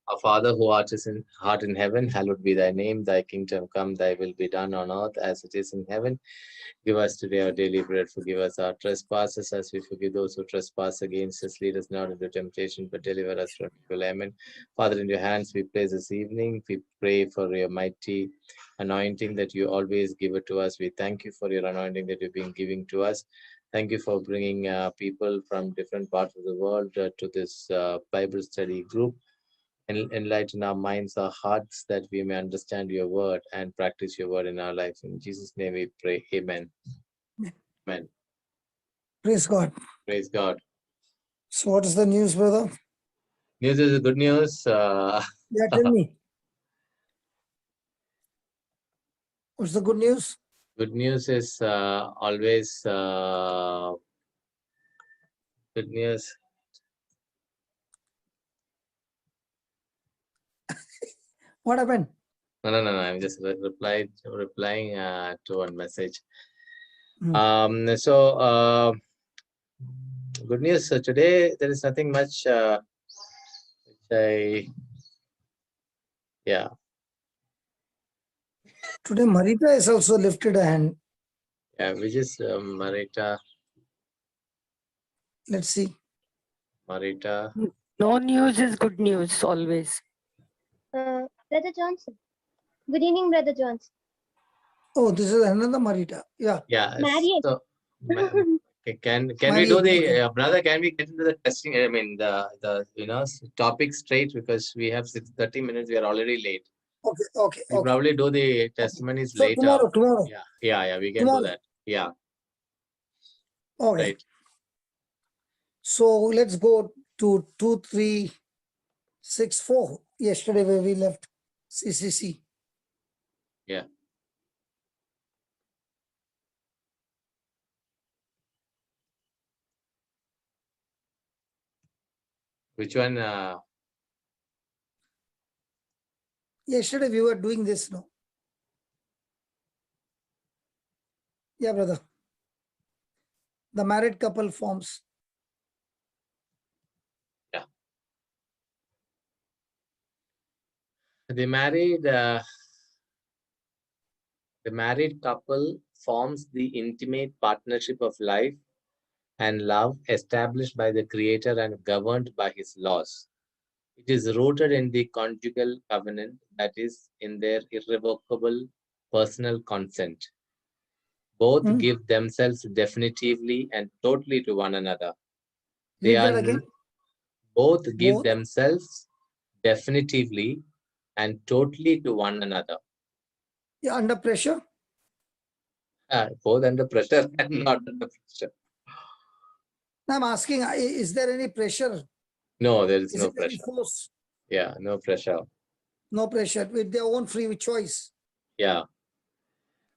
Our Father who art in heaven, hallowed be thy name. Thy kingdom come, thy will be done on earth as it is in heaven. Give us today our daily bread. Forgive us our trespasses as we forgive those who trespass against us. Lead us not into temptation, but deliver us from evil. Amen. Father, in your hands we place this evening. We pray for your mighty anointing that you always give it to us. We thank you for your anointing that you've been giving to us. Thank you for bringing people from different parts of the world to this Bible study group. Enlighten our minds, our hearts, that we may understand your word and practice your word in our lives. In Jesus' name we pray. Amen. Amen. Praise God. Praise God. So what is the news, brother? News is good news. Yeah, tell me. What's the good news? Good news is always good news. What happened? No. I'm just replying to one message. Hmm. So good news. So today there is nothing much. Yeah. Today Marita has also lifted a hand. Yeah, which is Marita. Let's see. Marita. No news is good news always. Brother Johnson. Good evening, Brother Johnson. Oh, this is another Marita. Yeah. Yeah. Married. So can we Married, do the okay. brother? Can we get into the testing? I mean the topic straight, because we have 30 minutes. We are already late. Okay. We'll probably do the testimonies So later. tomorrow. Yeah. We can Tomorrow. do that. Yeah. Okay. Right. So let's go to 2364. Yesterday where we left CCC. Yeah. Which one? Yesterday we were doing this, no? Yeah, brother. The married couple forms. Yeah. The married couple forms the intimate partnership of life and love established by the Creator and governed by His laws. It is rooted in the conjugal covenant, that is, in their irrevocable personal consent. Both give themselves definitively and totally to one another. They Read that are again. both give themselves definitively and totally to one another. Yeah, under pressure. Both under pressure and not under pressure. I'm asking, is there any pressure? No, there is Is no it any pressure. force? Yeah, no pressure. No pressure, with their own free choice. Yeah.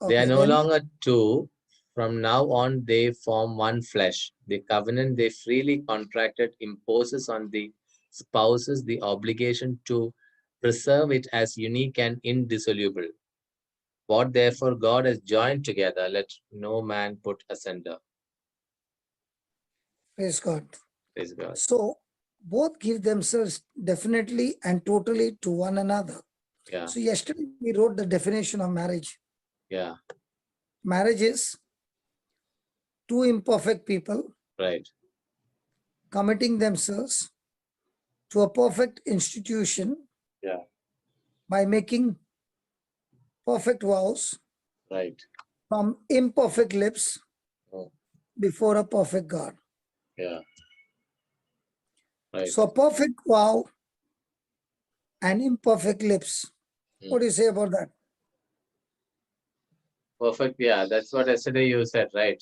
Okay, they are no longer two. From now on, they form one flesh. The covenant they freely contracted imposes on the spouses the obligation to preserve it as unique and indissoluble. What therefore God has joined together, let no man put asunder. Praise God. Praise God. So both give themselves definitely and totally to one another. Yeah. So yesterday we wrote the definition of marriage. Yeah. Marriage is two imperfect people, right, committing themselves to a perfect institution, yeah, by making perfect vows, right, from imperfect lips, oh, before a perfect God. yeah, right. So a perfect vow and imperfect lips. What do you say about that? Perfect. Yeah, that's what yesterday you said, right?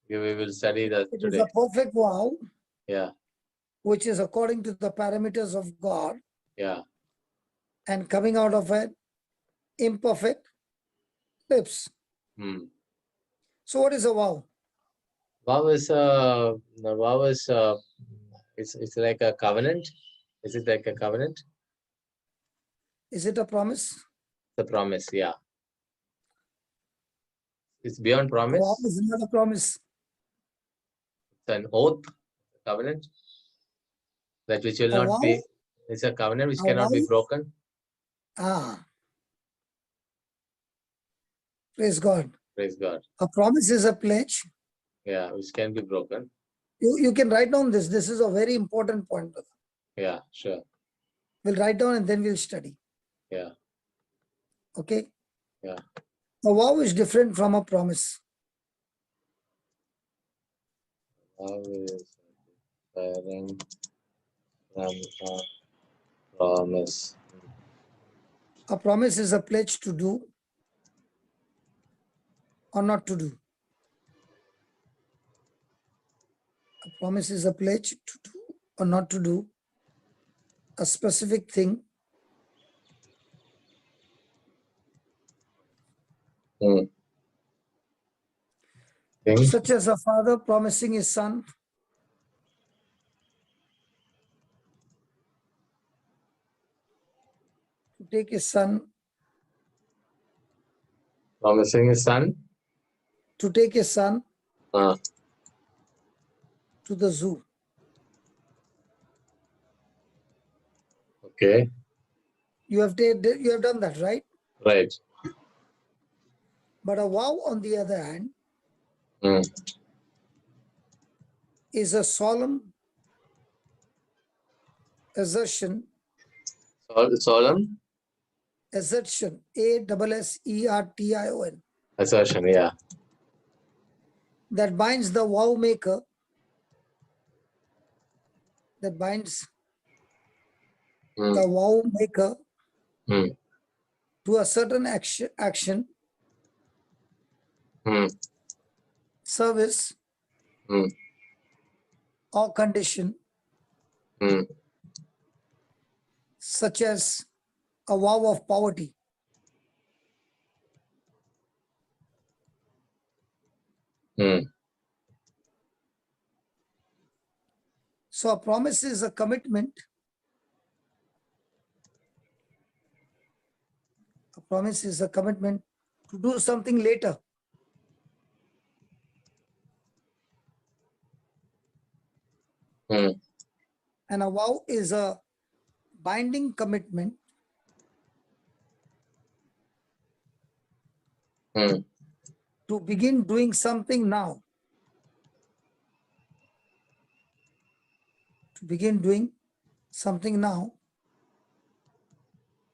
We will study that It today. is a perfect vow, Yeah, which is according to the parameters of God, yeah, and coming out of an imperfect lips. So what is a vow? Vow is it's like a covenant. Is it like a covenant? Is it a promise? The promise, yeah. It's beyond A vow promise. is not a promise. It's an oath, covenant, that which will A not vow, be. It's a covenant which A cannot be vow- broken. Praise God. Praise God. A promise is a pledge. Yeah, which can be broken. You can write down this. This is a very important point, brother. Yeah, sure. We'll write down and then we'll study. Yeah. Okay? Yeah. A vow is different from a promise. Vow is different from a promise. A promise is a pledge to do or not to do. A promise is a pledge to do or not to do a specific thing. Such as a father promising his son to take his son Promising his son to take his son to the zoo. Okay. You have done that, right? Right. But a vow, on the other hand, is a solemn assertion. Solemn Assertion. ASSERTION. assertion. Yeah. That binds the vow maker. That binds the vow maker to a certain action, service, or condition, such as a vow of poverty. So a promise is a commitment. A promise is a commitment to do something later. And a vow is a binding commitment to begin doing something now. To begin doing something now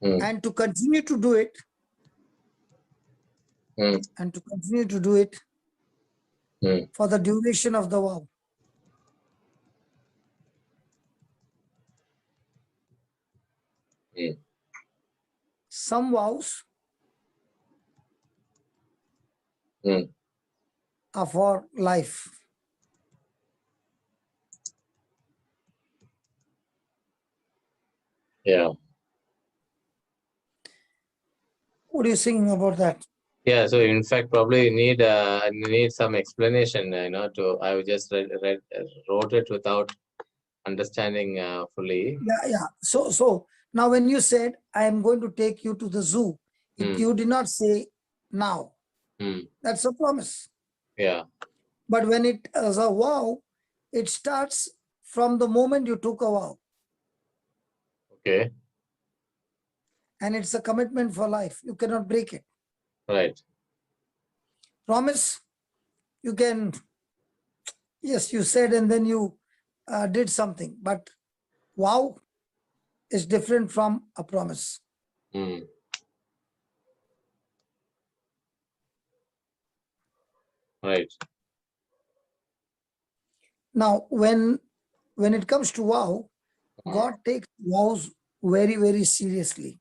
and to continue to do it. And to continue to do it for the duration of the vow. Some vows are for life. Yeah. What are you saying about that? Yeah. So in fact, probably you need some explanation. To I just wrote it without understanding fully. Yeah. So now when you said, I am going to take you to the zoo, you did not say now. That's a promise. Yeah. But when it is a vow, it starts from the moment you took a vow. Okay. And it's a commitment for life. You cannot break it. Right. Promise, you can, yes, you said and then you did something. But vow is different from a promise. Right. Now, when it comes to vow, God takes vows very, very seriously.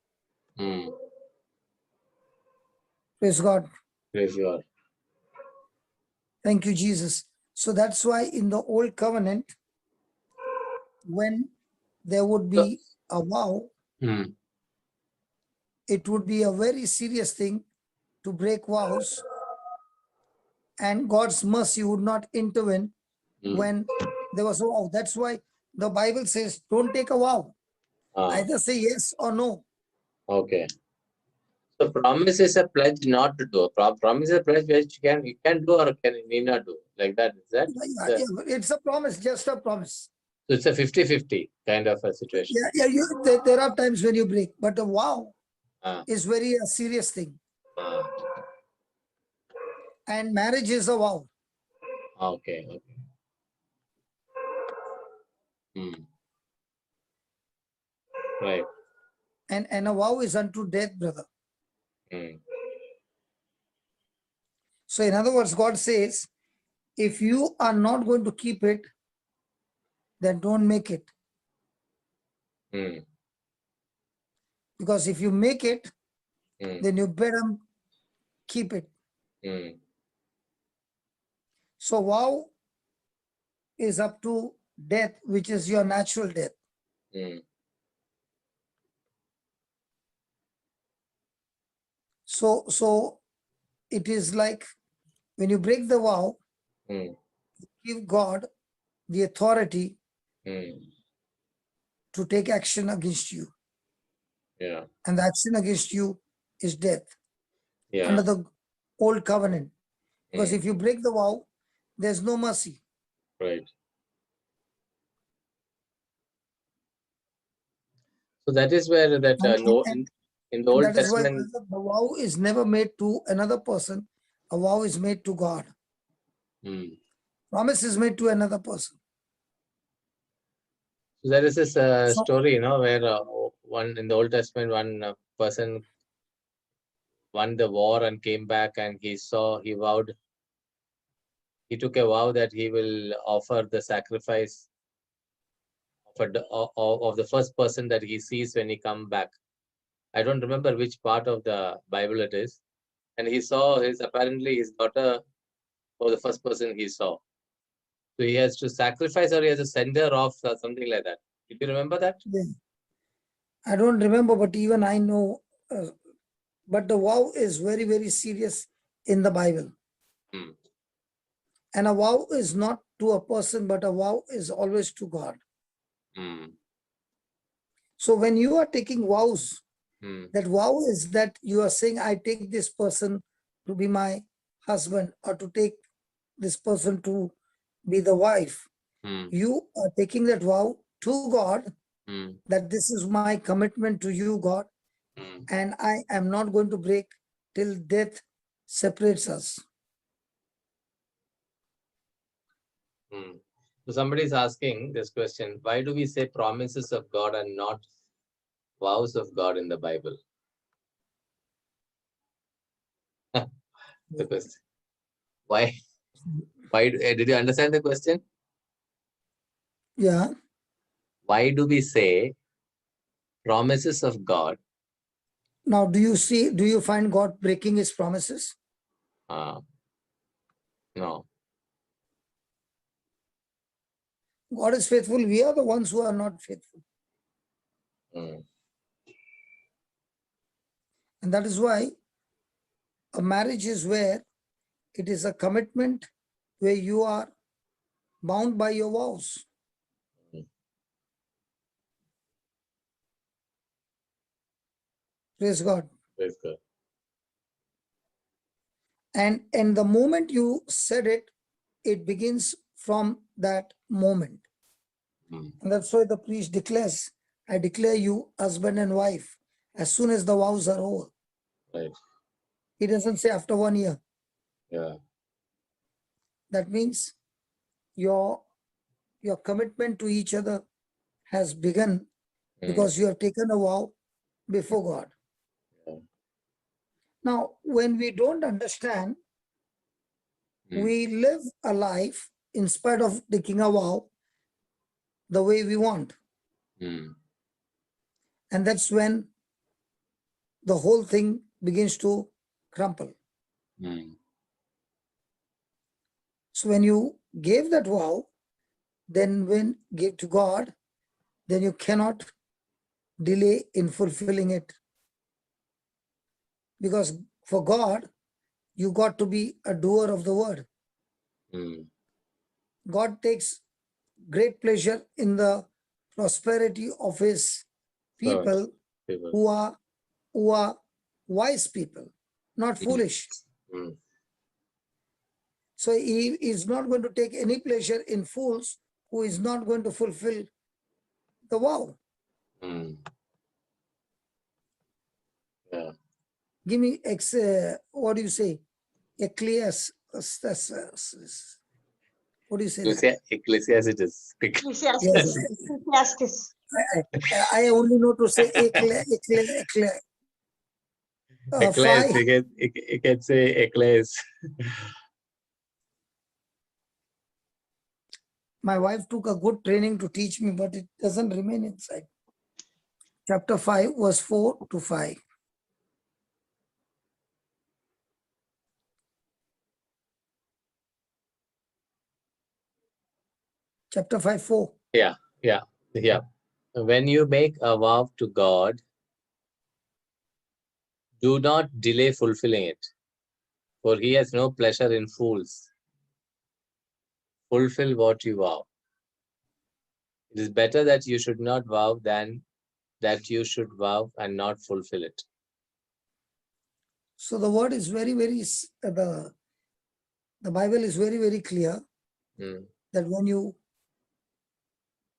Praise God. Praise God. Thank you, Jesus. So that's why in the old covenant, when there would be a vow, it would be a very serious thing to break vows, and God's mercy would not intervene when there was a vow. That's why the Bible says, don't take a vow. Either say yes or no. Okay. So promise is a pledge not to do. Promise is a pledge which you can do or need not do. Like that, is that? Yeah, it's a promise, just a promise. So it's a 50-50 kind of a situation. There are times when you break, but a vow Ah, is very a serious thing. ah, And marriage is a vow. okay, okay. Right. And a vow is unto death, brother. So in other words, God says, if you are not going to keep it, then don't make it. Because if you make it, then you better keep it. So vow is up to death, which is your natural death. So it is like when you break the vow, give God the authority to take action against you. Yeah. And the action against you is death Yeah. under the old covenant. Because if you break the vow, there's no mercy. Right. So that is where that in the Old That is why Testament. the vow is never made to another person. A vow is made to God. Promise is made to another person. So there is this So- story, where one in the Old Testament, one person won the war and came back, and he took a vow that he will offer the sacrifice of the first person that he sees when he come back. I don't remember which part of the Bible it is. And he saw apparently his daughter was the first person he saw. So he has to sacrifice, or he has to send her off, or something like that. Do you remember that? Yeah. I don't remember, but even I know. But the vow is very, very serious in the Bible. And a vow is not to a person, but a vow is always to God. So when you are taking vows, that vow is that you are saying, I take this person to be my husband, or to take this person to be the wife. You are taking that vow to God, that this is my commitment to you, God, and I am not going to break till death separates us. So somebody is asking this question: why do we say promises of God and not vows of God in the Bible? The question. Why? Why? Did you understand the question? Yeah. Why do we say promises of God? Now, do you find God breaking his promises? No. God is faithful. We are the ones who are not faithful. And that is why a marriage is where it is a commitment where you are bound by your vows. Praise God. Praise God. And the moment you said it, it begins from that moment. And that's why the priest declares, I declare you husband and wife as soon as the vows are over. Right. He doesn't say after 1 year. Yeah. That means your commitment to each other has begun because you have taken a vow before God. Yeah. Now, when we don't understand, we live a life in spite of taking a vow the way we want. And that's when the whole thing begins to crumple. So when you gave that vow, then when give to God, then you cannot delay in fulfilling it. Because for God, you got to be a doer of the word. God takes great pleasure in the prosperity of his people who are wise people, not foolish. So he is not going to take any pleasure in fools who is not going to fulfill the vow. Yeah. Give me what do you say? Ecclesiastes. What do you say? That? Ecclesiastes. Yes. Ecclesiastes. I only know to say Eccles, five. you can say Eccles. My wife took a good training to teach me, but it doesn't remain inside. Chapter 5, verse 4 to 5. Chapter 5, 4. Yeah. When you make a vow to God, do not delay fulfilling it, for he has no pleasure in fools. Fulfill what you vow. It is better that you should not vow than that you should vow and not fulfill it. So the word is very, the Bible is very, very clear that when you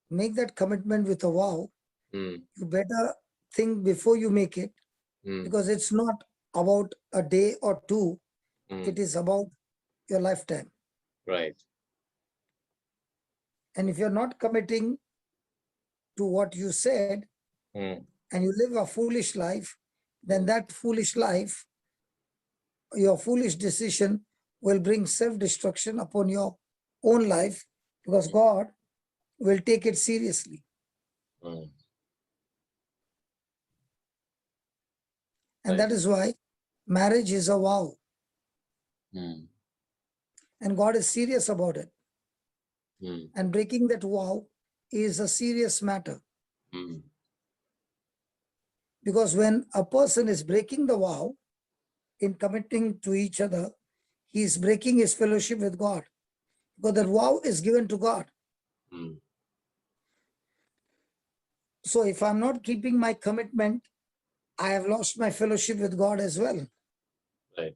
make that commitment with a vow, you better think before you make it, because it's not about a day or two, it is about your lifetime. Right. And if you're not committing to what you said, and you live a foolish life, then that foolish life, your foolish decision will bring self-destruction upon your own life, because God will take it seriously. And that is why marriage is a vow. And God is serious about it. And breaking that vow is a serious matter. Because when a person is breaking the vow in committing to each other, he is breaking his fellowship with God. Because the vow is given to God. So if I'm not keeping my commitment, I have lost my fellowship with God as well. Right.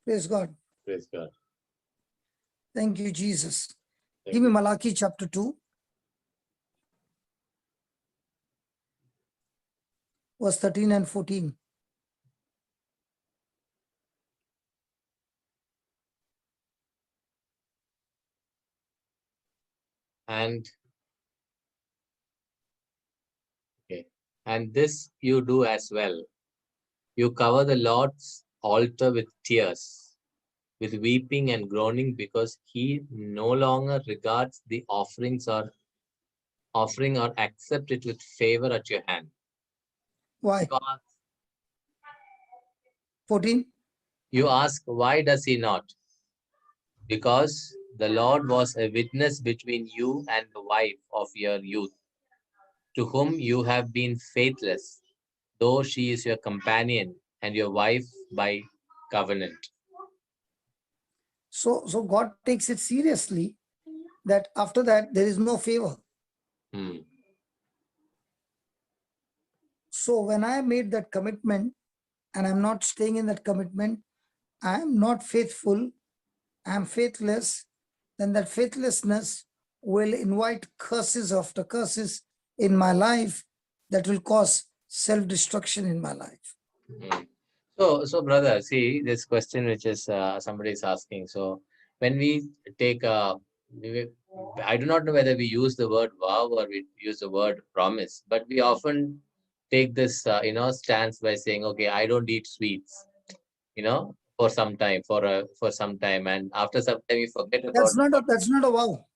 Praise God. Praise God. Thank you, Jesus. Thank Give me you. Malachi chapter 2, verse 13 and 14. And okay. And this you do as well. You cover the Lord's altar with tears, with weeping and groaning, because he no longer regards the offering or accept it with favor at your hand. Why? 14. You ask, why does he not? Because the Lord was a witness between you and the wife of your youth, to whom you have been faithless, though she is your companion and your wife by covenant. So God takes it seriously that after that there is no favor. So when I made that commitment and I'm not staying in that commitment, I'm not faithful, I'm faithless, then that faithlessness will invite curses after curses in my life that will cause self-destruction in my life. So brother, see this question which is somebody is asking. So when we take I do not know whether we use the word vow or we use the word promise, but we often take this stance by saying, okay, I don't eat sweets, for some time, for some time, and after some time you forget about. That's not a vow.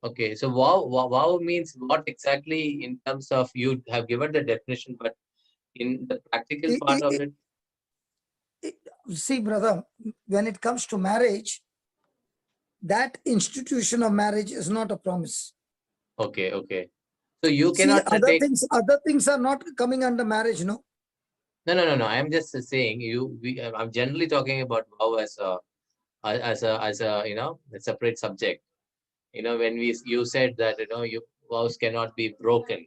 Okay, so vow means what exactly in terms of, you have given the definition, but in the practical part of it. See, brother, when it comes to marriage, that institution of marriage is not a promise. Okay. So you cannot take. Other things are not coming under marriage, no? No. I'm just saying I'm generally talking about vow as a a separate subject. When you said that vows cannot be broken.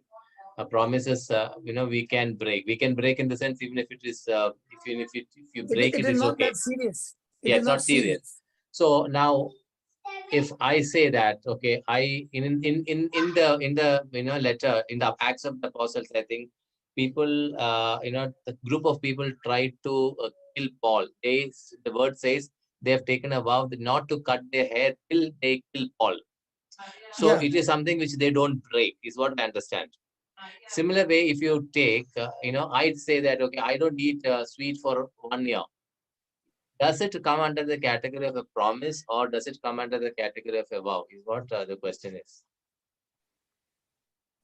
Promises we can break. We can break in the sense, even if it is if you break it is is not okay. that serious. Yeah, it's not serious. So now if I say that, okay, I in the letter in the Acts of the Apostles, I think people, the group of people tried to kill Paul. The word says they have taken a vow not to cut their hair till they kill Paul. So it is something which they don't break, is what I understand. Similar way, if you take, I'd say that, okay, I don't eat sweet for 1 year. Does it come under the category of a promise, or does it come under the category of a vow? Is what the question is.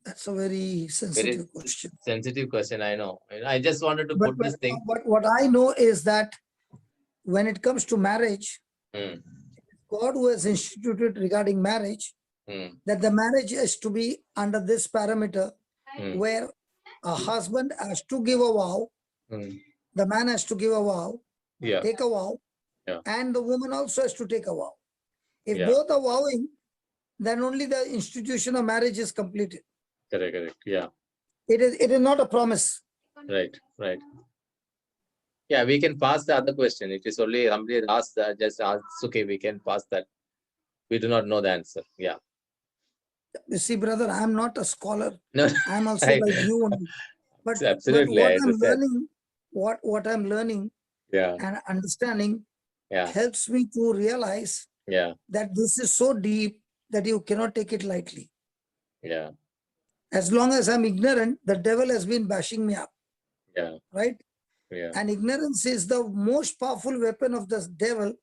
That's a very sensitive question. Sensitive question, I know. I just wanted to But, put this thing. but what I know is that when it comes to marriage, God who has instituted regarding marriage, that the marriage is to be under this parameter where a husband has to give a vow, the man has to give a vow, take a vow, and the woman also has to take a vow. If both are vowing, then only the institution of marriage is completed. Correct. Yeah. It is not a promise. Right. Yeah, we can pass the other question. It is only somebody asked that, just ask, okay, we can pass that. We do not know the answer. Yeah. You see, brother, I'm not a scholar. No, I'm also like you only. But absolutely, what I I'm understand. learning, what I'm learning and understanding helps me to realize that this is so deep that you cannot take it lightly. Yeah. As long as I'm ignorant, the devil has been bashing me up. Yeah. Right? Yeah. And ignorance is the most powerful weapon of the devil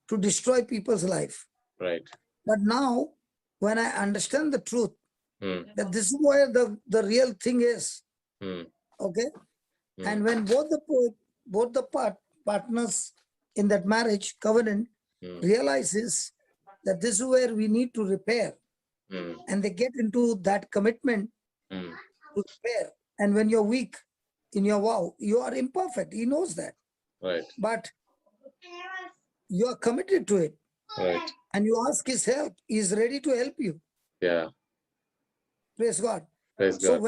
to destroy people's life. Right. But now, when I understand the truth, that this is where the real thing is. Okay? And when both the partners in that marriage covenant realizes that this is where we need to repair, and they get into that commitment to repair. And when you're weak in your vow, you are imperfect. He knows that. Right. But you are committed to it. Right. And you ask his help. He's ready to help you. Yeah. Praise God. Praise So God.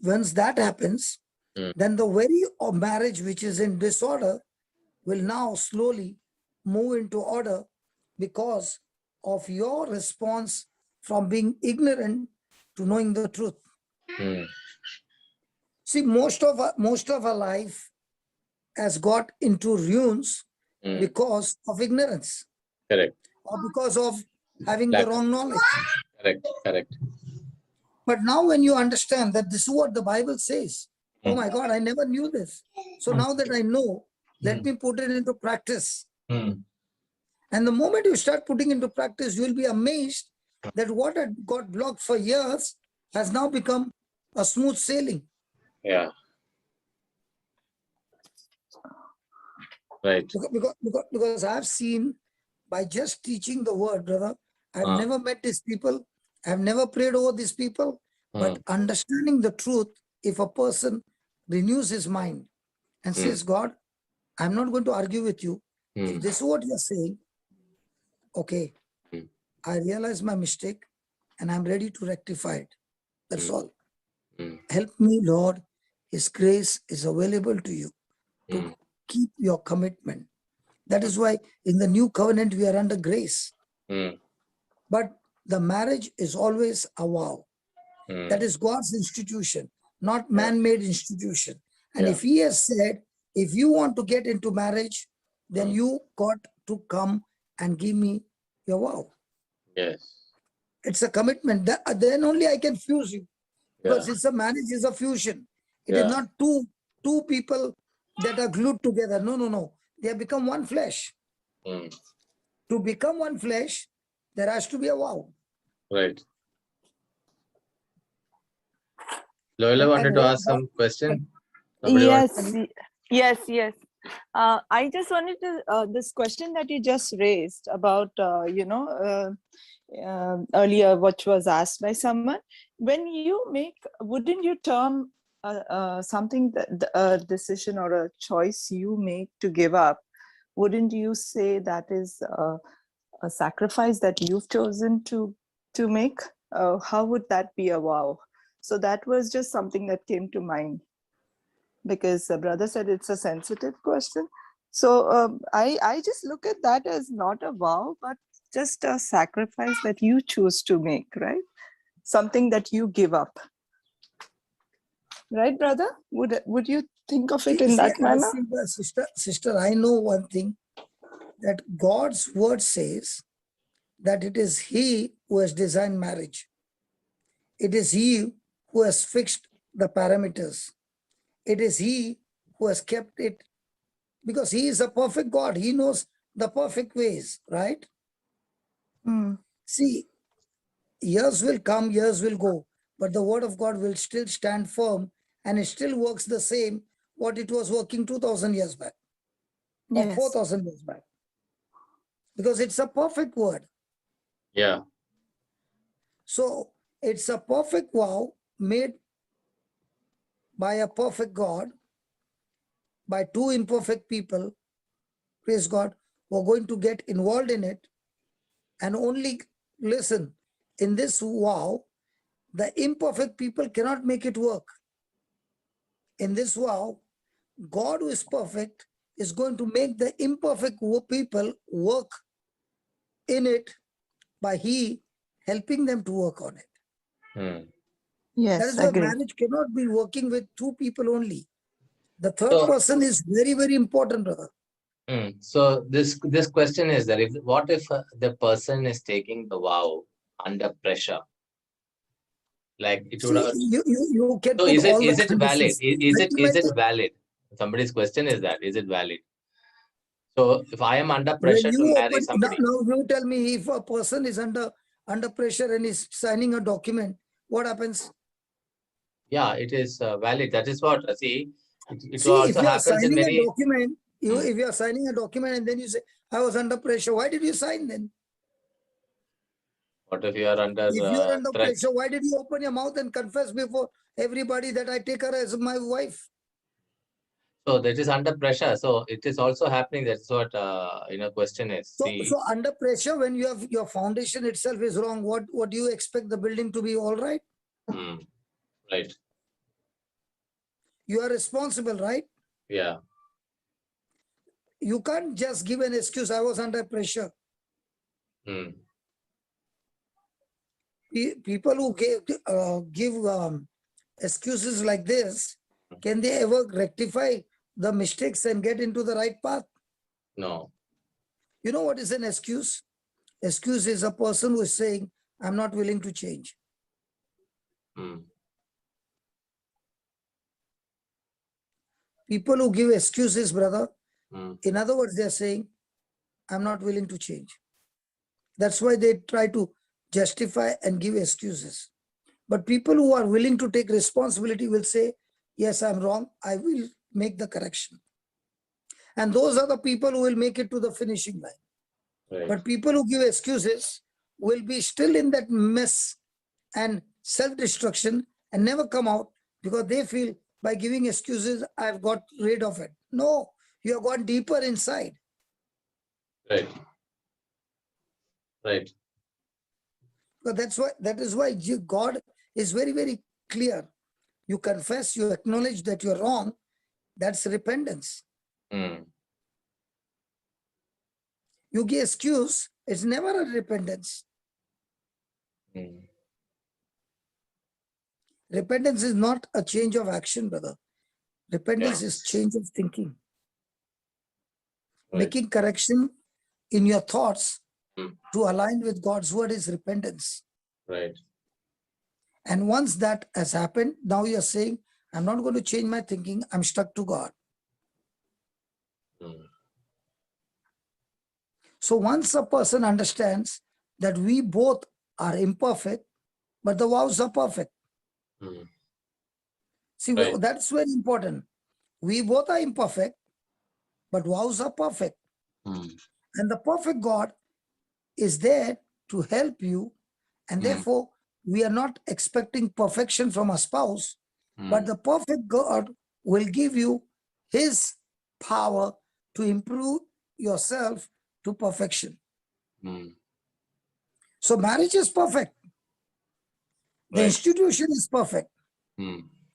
once that happens, then the very marriage which is in disorder will now slowly move into order because of your response from being ignorant to knowing the truth. See, most of our life has got into ruins because of ignorance. Correct. Or because of having the wrong knowledge. Correct. But now when you understand that this is what the Bible says, oh my God, I never knew this. So now that I know, let me put it into practice. And the moment you start putting into practice, you will be amazed that what had got blocked for years has now become a smooth sailing. Yeah. Right. Because I've seen by just teaching the word, brother, I've never met these people. I've never prayed over these people. But understanding the truth, if a person renews his mind and says, God, I'm not going to argue with you. If this is what you're saying, okay, I realize my mistake and I'm ready to rectify it. That's all. Help me, Lord. His grace is available to you to keep your commitment. That is why in the new covenant, we are under grace. But the marriage is always a vow. That is God's institution, not man-made institution. And if he has said, if you want to get into marriage, then you got to come and give me your vow. Yes. It's a commitment. Then only I can fuse you. Because it's a marriage is a fusion. It is not two people that are glued together. No. They have become one flesh. To become one flesh, there has to be a vow. Right. Loyola wanted to ask some question. Yes. I just wanted to, this question that you just raised about, earlier, which was asked by someone, when you make, wouldn't you term something, a decision or a choice you make to give up, wouldn't you say that is a sacrifice that you've chosen to make? How would that be a vow? So that was just something that came to mind, because the brother said it's a sensitive question. So I just look at that as not a vow, but just a sacrifice that you choose to make, right? Something that you give up. Right, brother? Would you think of it in that manner? Sister, I know one thing, that God's word says that it is He who has designed marriage. It is He who has fixed the parameters. It is He who has kept it, because He is a perfect God. He knows the perfect ways, right? See, years will come, years will go, but the word of God will still stand firm, and it still works the same what it was working 2000 years back or Yes. 4000 years back, because it's a perfect word. Yeah. So it's a perfect vow made by a perfect God, by two imperfect people, praise God, who are going to get involved in it. And only, listen, in this vow, the imperfect people cannot make it work. In this vow, God, who is perfect, is going to make the imperfect people work in it by He helping them to work on it. That Yes, is why agree. marriage cannot be working with two people only. The third So- person is very, very important, brother. So this question is that what if the person is taking the vow under pressure? Like it would. You can So put all is the it valid? conditions. Is it valid? Somebody's question is that, is it valid? So if I am under When pressure to you marry open, now somebody, you tell me, if a person is under pressure and is signing a document, what happens? yeah, it is valid. That is what, see, it See, if also you are happens in signing a many. document, if you are signing a document and then you say, I was under pressure, why did you sign then? What if you are under If you are under threat? pressure, why did you open your mouth and confess before everybody that I take her as my wife? So that is under pressure. So it is also happening. That's what question is. So, See, so under pressure, when you have your foundation itself is wrong, what do you expect the building to be all right? right. You are responsible, right? Yeah. You can't just give an excuse, I was under pressure. People who give excuses like this, can they ever rectify the mistakes and get into the right path? No. You know what is an excuse? Excuse is a person who is saying, I'm not willing to change. People who give excuses, brother, in other words, they're saying, I'm not willing to change. That's why they try to justify and give excuses. But people who are willing to take responsibility will say, yes, I'm wrong, I will make the correction. And those are the people who will make it to the finishing line. Right. But people who give excuses will be still in that mess and self-destruction and never come out, because they feel by giving excuses, I've got rid of it. No, you have gone deeper inside. Right. Right. So that is why God is very, very clear. You confess, you acknowledge that you're wrong. That's repentance. You give excuse, it's never a repentance. Repentance is not a change of action, brother. Repentance is change of thinking. Right. Making correction in your thoughts to align with God's word is repentance. Right. And once that has happened, now you're saying, I'm not going to change my thinking, I'm stuck to God. So once a person understands that we both are imperfect, but the vows are perfect. See, Right. that's very important. We both are imperfect, but vows are perfect. And the perfect God is there to help you. And therefore, we are not expecting perfection from a spouse, but the perfect God will give you His power to improve yourself to perfection. So marriage is perfect. The institution is perfect.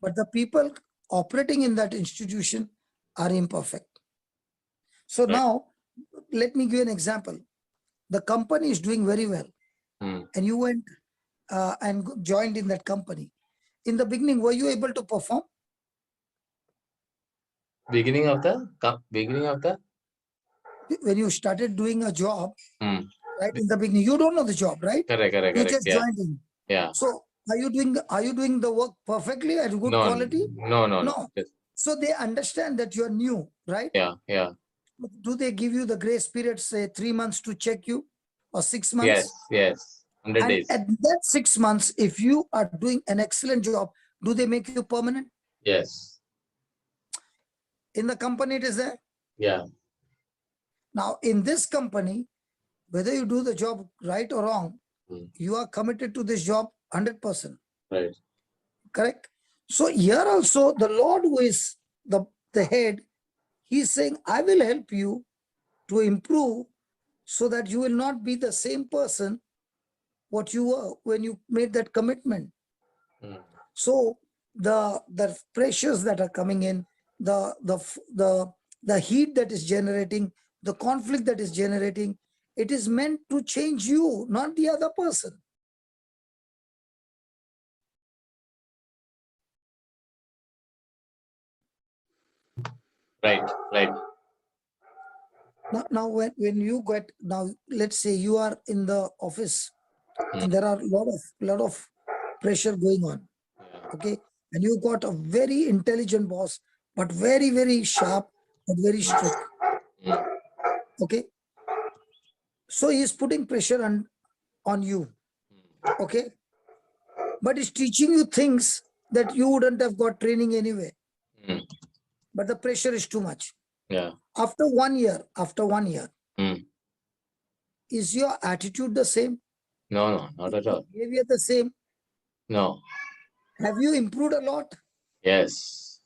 But the people operating in that institution are imperfect. So now, let me give an example. the company is doing very well, Mm. and you went and joined in that company. In the beginning, were you able to perform? Beginning of the When you started doing a job, Mm. right, in the beginning, you don't know the job, right? Correct. You just Yeah. joined in. Yeah. So are you doing the work perfectly at good No. quality? No. No. Yes. So they understand that you're new, right? Yeah. Do they give you the grace period, say 3 months to check you, or 6 months? Yes. 100 And days. at that 6 months, if you are doing an excellent job, do they make you permanent? Yes. In the company, it is there. Yeah. Now, in this company, whether you do the job right or wrong, Mm. you are committed to this job 100%. Right. Correct? So here also, the Lord, who is the head, he's saying, I will help you to improve so that you will not be the same person what you were when you made that commitment. Mm. So the pressures that are coming in, the heat that is generating, the conflict that is generating, it is meant to change you, not the other person. Right. Now when you get, now let's say you are in the office and there are a lot of pressure going on, okay, and you got a very intelligent boss, but very, very sharp, but very strict, Mm. okay. So he is putting pressure on you, okay, but he's teaching you things that you wouldn't have got training anyway, Mm. but the pressure is too much. Yeah. After 1 year, Mm. is your attitude the same? No, not at all. Behavior the same? No. Have you improved a lot? Yes.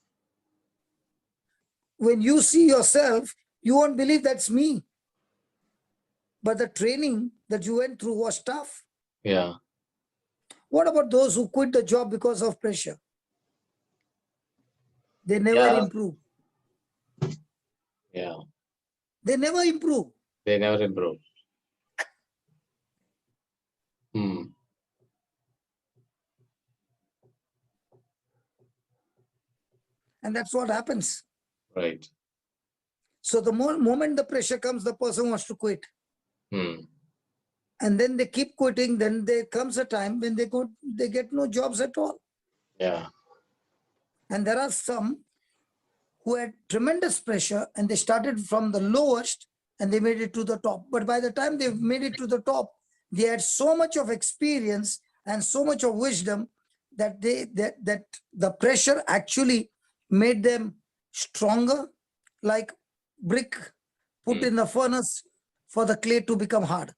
When you see yourself, you won't believe that's me. But the training that you went through was tough. Yeah. What about those who quit the job because of pressure? They never Yeah. improve. Yeah. They never improve. They never improve. Mm. And that's what happens. Right. So the moment the pressure comes, the person wants to quit. Mm. And then they keep quitting. Then there comes a time when they get no jobs at all. Yeah. And there are some who had tremendous pressure and they started from the lowest and they made it to the top. But by the time they've made it to the top, they had so much of experience and so much of wisdom that that the pressure actually made them stronger, like brick put in the furnace for the clay to become hard.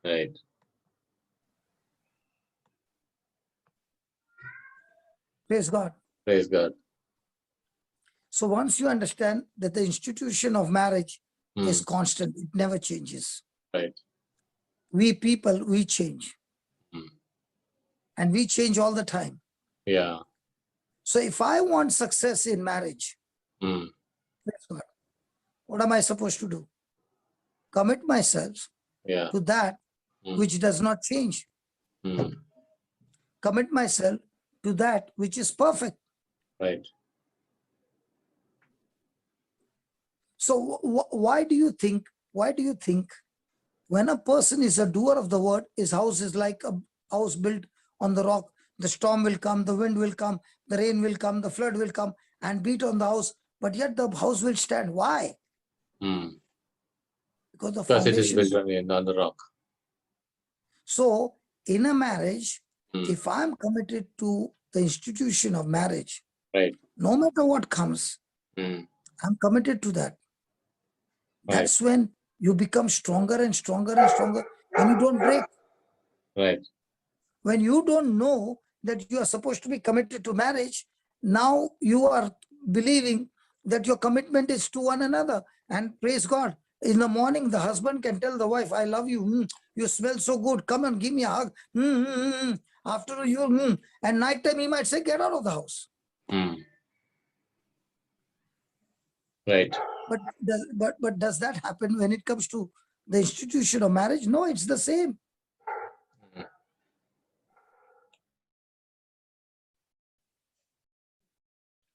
Right. Praise God. Praise God. So once you understand that the institution of marriage is Mm. constant, it never changes. Right. We people, we change. Mm. And we change all the time. Yeah. So if I want success in marriage, Mm. praise God, what am I supposed to do? Commit myself Yeah. to that which does not change. Mm. Commit myself to that which is perfect. Right. So why do you think when a person is a doer of the word, his house is like a house built on the rock? The storm will come, the wind will come, the rain will come, the flood will come and beat on the house, but yet the house will stand. Why? Mm. Because the Because it is foundation. built on the rock. So in a marriage, Mm. if I'm committed to the institution of marriage, Right. no matter what comes, Mm. I'm committed to that. Right. That's when you become stronger and stronger and stronger, and you don't break. Right. When you don't know that you are supposed to be committed to marriage, now you are believing that your commitment is to one another. And praise God, in the morning, the husband can tell the wife, I love you. You smell so good. Come and give me a hug. After you, and nighttime he might say, get out of the house. Mm. Right. But does that happen when it comes to the institution of marriage? No, it's the same.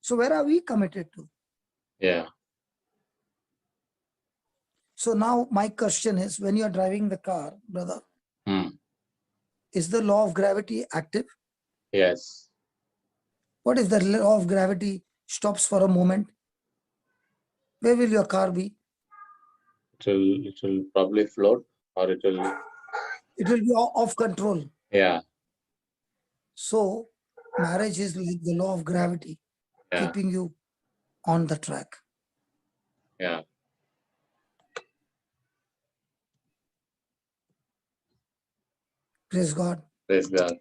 So where are we committed to? Yeah. So now my question is, when you are driving the car, brother, is the law of gravity active? Yes. What if the law of gravity stops for a moment? Where will your car be? It will probably float, or it will. It will be off control. Yeah. So marriage is like the law of gravity, Yeah. keeping you on the track. Yeah. Praise God. Praise God.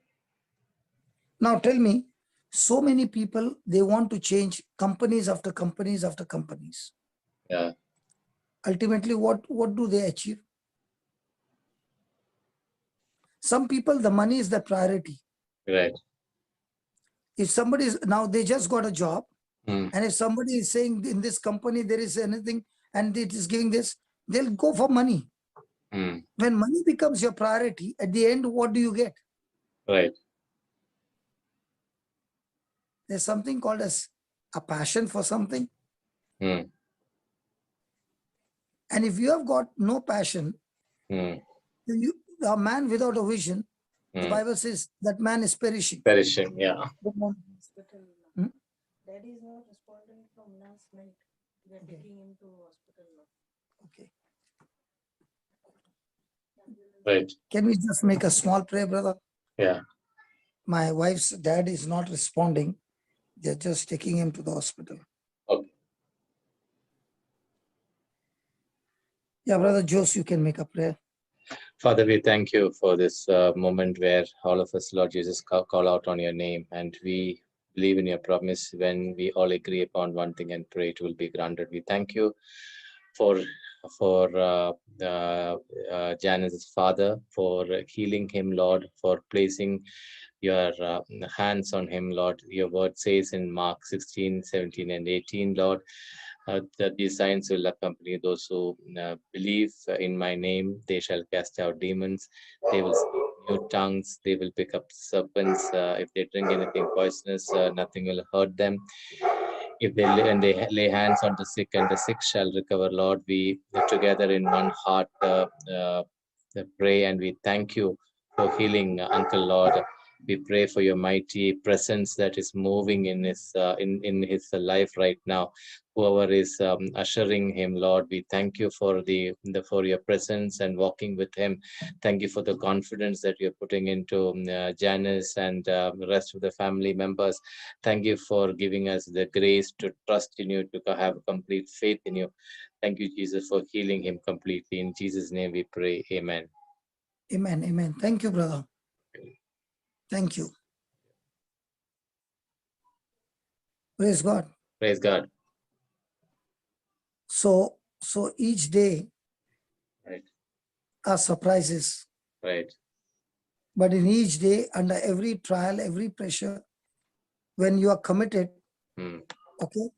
Now tell me, so many people, they want to change companies after companies after companies. Yeah. Ultimately, what do they achieve? Some people, the money is the priority. Right. If somebody is, now they just got a job, Mm. and if somebody is saying in this company there is anything and it is giving this, they'll go for money. Mm. When money becomes your priority, at the end, what do you get? Right. There's something called as a passion for something. Mm. And if you have got no passion, Mm. then you, a man without a vision, the Mm. Bible says that man is perishing. Perishing. Yeah. Hmm? Daddy is not responding from last night. We are Okay. taking him to hospital now. Okay. Right. Can we just make a small prayer, brother? Yeah. My wife's dad is not responding. They're just taking him to the hospital. Okay. Yeah, brother Jose, you can make a prayer. Father, we thank you for this moment where all of us, Lord Jesus, call out on your name, and we believe in your promise. When we all agree upon one thing and pray, it will be granted. We thank you for Janice's father, for healing him, Lord, for placing your hands on him, Lord. Your word says in Mark 16, 17, and 18, Lord, that these signs will accompany those who believe in my name. They shall cast out demons. They will speak new tongues. They will pick up serpents. If they drink anything poisonous, nothing will hurt them. If they lay hands on the sick, and the sick shall recover, Lord, we together in one heart pray, and we thank you for healing Uncle, Lord. We pray for your mighty presence that is moving in his life right now. Whoever is ushering him, Lord, we thank you for for your presence and walking with him. Thank you for the confidence that you're putting into Janice and the rest of the family members. Thank you for giving us the grace to trust in you, to have complete faith in you. Thank you, Jesus, for healing him completely. In Jesus' name we pray. Amen. Amen. Amen. Thank you, brother. Thank you. Praise God. Praise God. So each day Right. are surprises. Right. But in each day, under every trial, every pressure, when you are committed, okay,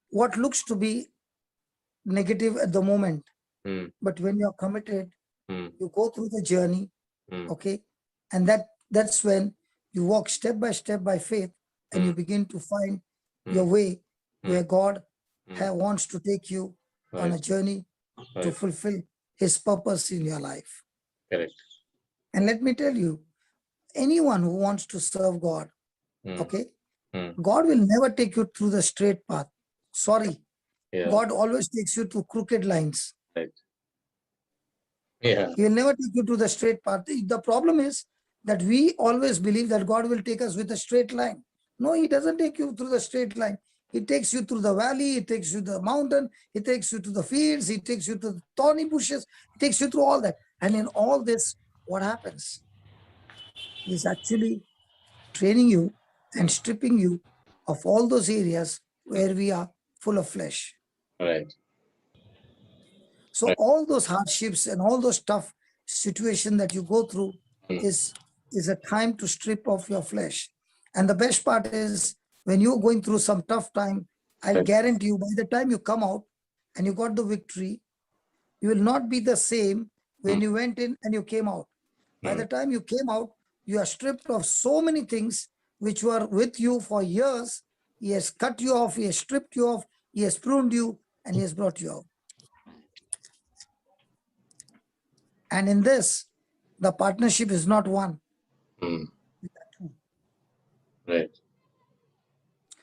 what looks to be negative at the moment, but when you are committed, you go through the journey, okay, and that's when you walk step by faith, and you begin to find your way where God wants to take you on a journey to fulfill his purpose in your life. Correct. And let me tell you, anyone who wants to serve God, okay, God will never take you through the straight path. Sorry. Yeah. God always takes you through crooked lines. Right. Yeah. He will never take you to the straight path. The problem is that we always believe that God will take us with a straight line. No, he doesn't take you through the straight line. He takes you through the valley, he takes you to the mountain, he takes you to the fields, he takes you to the thorny bushes, he takes you through all that. And in all this, what happens? He's actually training you and stripping you of all those areas where we are full of flesh. Right. So Right. all those hardships and all those tough situations that you go through is a time to strip off your flesh. And the best part is when you're going through some tough time, I'll guarantee you by the time you come out and you got the victory, You will not be the same when you went in and you came out. By the time you came out, you are stripped of so many things which were with you for years. He has cut you off, he has stripped you off, he has pruned you, and he has brought you out. And in this, the partnership is not one. Right.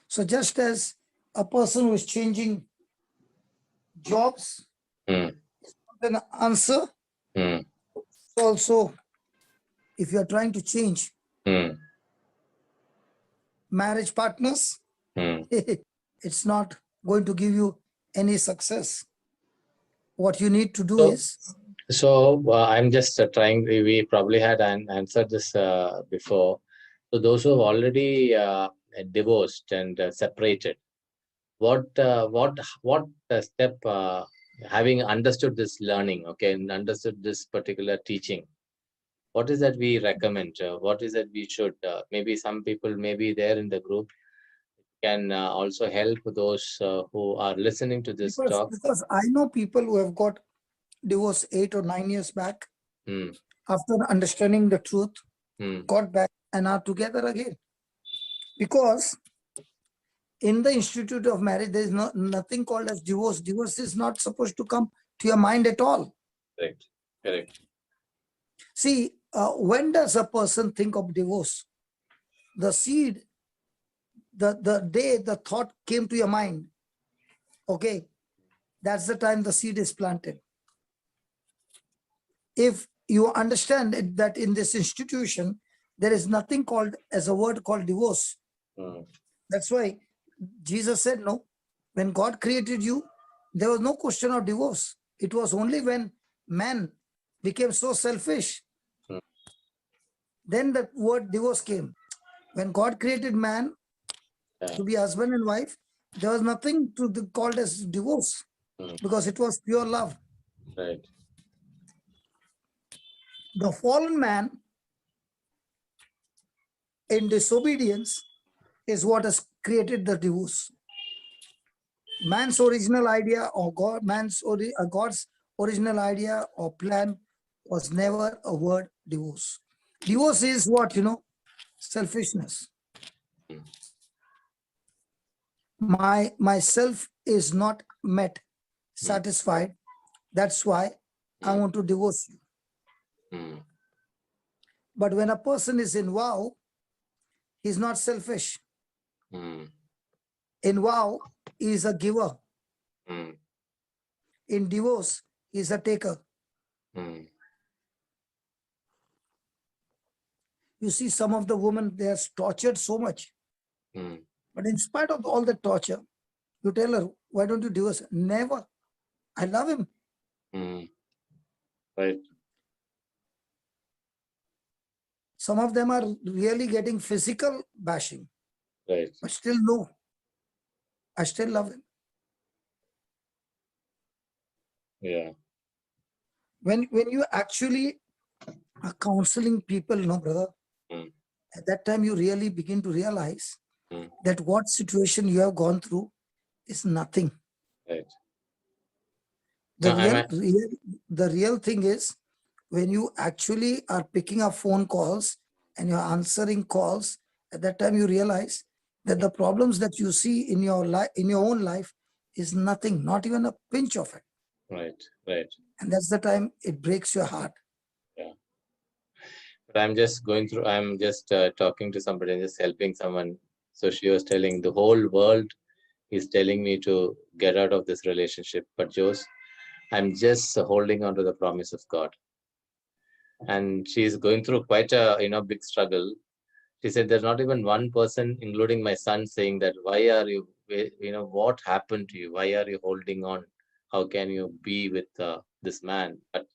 So just as a person who is changing jobs, an answer, also if you are trying to change marriage partners, it's not going to give you any success. What you need to do is, I'm just trying, we probably had answered this before. So those who have already divorced and separated, what step, having understood this learning, okay, and understood this particular teaching, what is that we recommend? What is that we should, maybe some people may be there in the group, can also help those who are listening to this talk. because I know people who have got divorced 8 or 9 years back, after understanding the truth, got back and are together again. Because in the Institute of Marriage, there is nothing called as divorce. Divorce is not supposed to come to your mind at all. Correct. Correct. See, when does a person think of divorce? The seed, the day the thought came to your mind, okay, that's the time the seed is planted. If you understand that in this institution, there is nothing called as a word called divorce. That's why Jesus said, no, when God created you, there was no question of divorce. It was only when man became so selfish, then the word divorce came. When God created man to be husband and wife, there was nothing to be called as divorce because it was pure love. Right. The fallen man in disobedience is what has created the divorce. Man's original idea or God's original idea or plan was never a word divorce. Divorce is what, selfishness. Myself is not met, satisfied. That's why I want to divorce you. But when a person is in vow, he's not selfish. In vow, he is a giver. In divorce, he is a taker. You see, some of the women, they are tortured so much. But in spite of all the torture, you tell her, why don't you divorce? Never. I love him. Right. Some of them are really getting physical bashing. Right. But still, no. I still love him. Yeah. When you actually are counseling people, no, brother, at that time you really begin to realize that what situation you have gone through is nothing. Right. The real thing is when you actually are picking up phone calls and you're answering calls, at that time you realize that the problems that you see in your life, in your own life, is nothing, not even a pinch of it. Right. Right. And that's the time it breaks your heart. Yeah. But I'm just going through, I'm just talking to somebody, just helping someone. So she was telling the whole world is telling me to get out of this relationship. But Jose, I'm just holding on to the promise of God. And she's going through quite a big struggle. She said there's not even one person, including my son, saying that why are you, what happened to you? Why are you holding on? How can you be with this man? But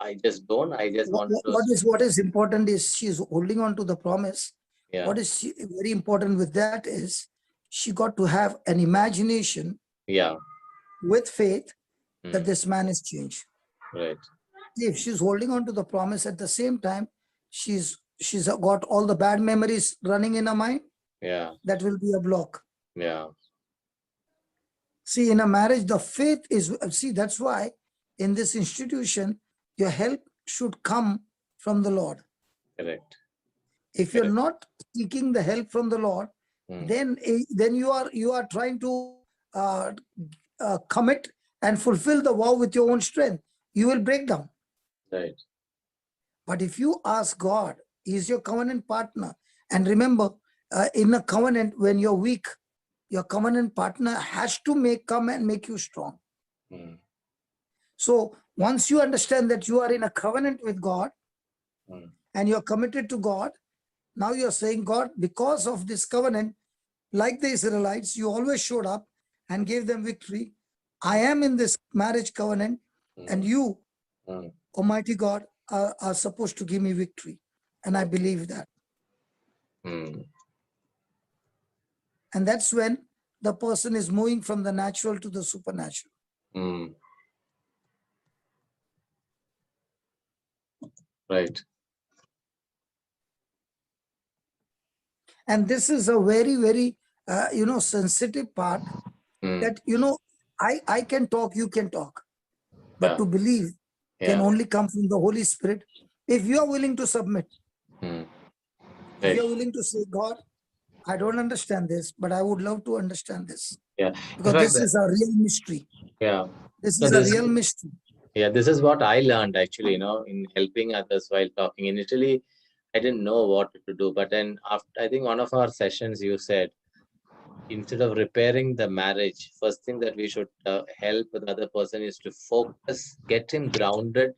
I just don't. I just want to. What is important is she's holding on to the promise. Yeah. What is very important with that is she got to have an imagination. Yeah. With faith that this man is changed. Right. If she's holding on to the promise at the same time, she's got all the bad memories running in her mind. Yeah. That will be a block. Yeah. See, in a marriage, the faith is, that's why in this institution, your help should come from the Lord. Correct. If you're Correct. not seeking the help from the Lord, then you are trying to commit and fulfill the vow with your own strength. You will break down. Right. But if you ask God, He is your covenant partner. And remember, in a covenant, when you're weak, your covenant partner has to come and make you strong. So once you understand that you are in a covenant with God and you're committed to God, now you're saying, God, because of this covenant, like the Israelites, you always showed up and gave them victory. I am in this marriage covenant, and you, Almighty God, are supposed to give me victory. And I believe that. And that's when the person is moving from the natural to the supernatural. Right. And this is a very, very, sensitive part that, I can talk, you can talk. But to believe can only come from the Holy Spirit if you are willing to submit. If you're willing to say, God, I don't understand this, but I would love to understand this. Yeah. Because this is a real mystery. Yeah. This So is a real mystery. Yeah, this is what I learned actually, in helping others while talking. Initially, I didn't know what to do, but then after, I think one of our sessions, you said, instead of repairing the marriage, first thing that we should help the other person is to focus, get him grounded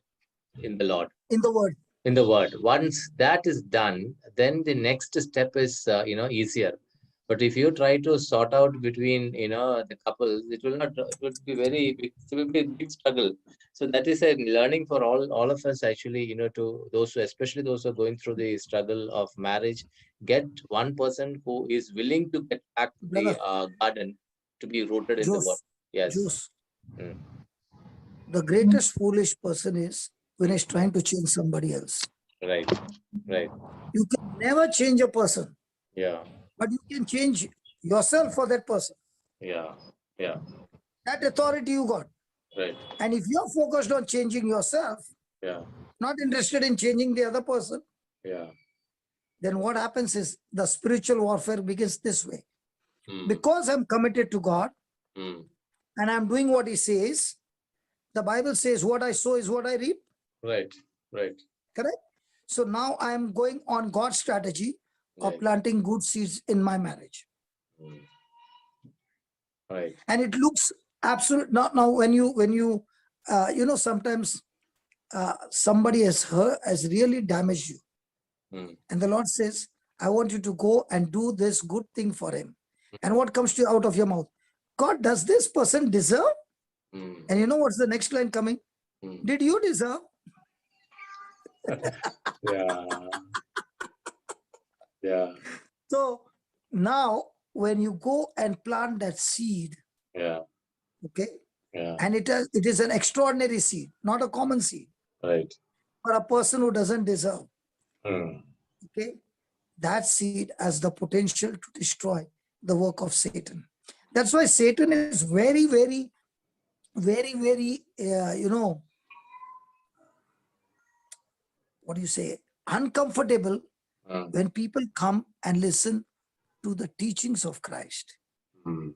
in the Lord. In the Word. In the Word. Once that is done, then the next step is, easier. But if you try to sort out between, the couples, it will be it will be a big struggle. So that is a learning for all of us actually, to those who, especially those who are going through the struggle of marriage, get one person who is willing to get back to the garden, to be rooted in the Word. Yes. The greatest foolish person is when he's trying to change somebody else. Right. Right. You can never change a person. Yeah. But you can change yourself for that person. Yeah. Yeah. That authority you got. Right. And if you're focused on changing yourself, not interested in changing the other person, then what happens is the spiritual warfare begins this way. Because I'm committed to God and I'm doing what He says, the Bible says, what I sow is what I reap. Right. Right. Correct? So now I'm going on God's strategy of planting good seeds in my marriage. Right. And it looks absolute. Now when you sometimes somebody has really damaged you, and the Lord says, I want you to go and do this good thing for him. And what comes to you out of your mouth? God, does this person deserve? And you know what's the next line coming? Did you deserve? Yeah. Yeah. So now when you go and plant that seed, okay, and it is an extraordinary seed, not a common seed, right, for a person who doesn't deserve, okay, that seed has the potential to destroy the work of Satan. That's why Satan is very, very, very, very, what do you say, uncomfortable when people come and listen to the teachings of Christ.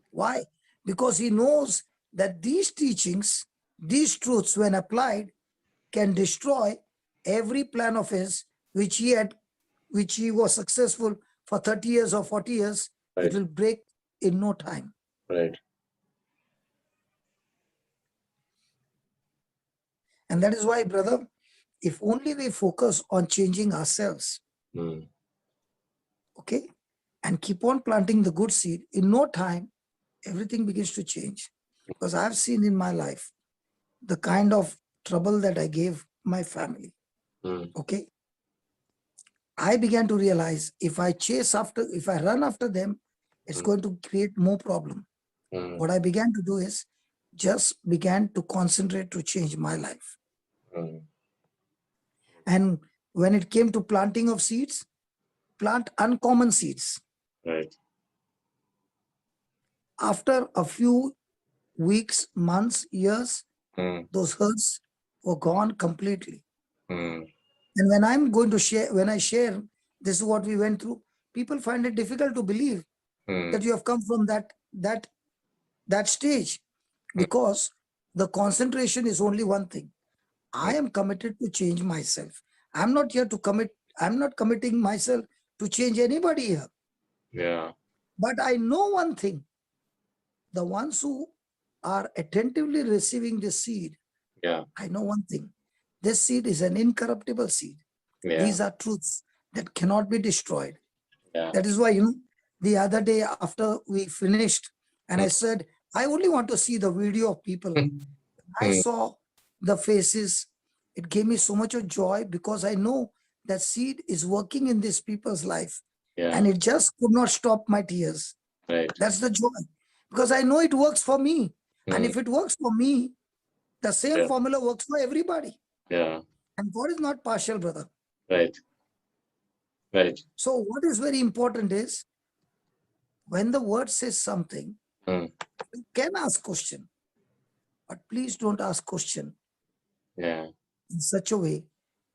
Why? Because he knows that these teachings, these truths, when applied, can destroy every plan of his, which he was successful for 30 years or 40 years. Right. It will break in no time. Right. And that is why, brother, if only we focus on changing ourselves, okay, and keep on planting the good seed, in no time, everything begins to change. Because I've seen in my life the kind of trouble that I gave my family. Okay. I began to realize if I run after them, it's going to create more problem. What I began to do is just began to concentrate to change my life. And when it came to planting of seeds, plant uncommon seeds. Right. After a few weeks, months, years, Mm. Those hurts were gone completely. Mm. And when I'm going to share, when I share, this is what we went through, people find it difficult to believe that Mm. you have come from that stage, Mm. because the concentration is only one thing. I Mm. am committed to change myself. I'm not here to commit. I'm not committing myself to change anybody here. Yeah. But I know one thing. The ones who are attentively receiving this seed, Yeah. I know one thing. This seed is an incorruptible seed. Yeah. These are truths that cannot be destroyed. Yeah. That is why, the other day after we finished, and I Mm. said, I only want to see the video of people. I Mm. saw the faces. It gave me so much of joy, because I know that seed is working in these people's life. Yeah. And it just could not stop my tears. Right. That's the joy. Because I know it works for me. And Mm. if it works for me, the same Yeah. formula works for everybody. Yeah. And God is not partial, brother. Right. Right. So what is very important is, when the word says something, Mm. you can ask question, but please don't ask question Yeah. in such a way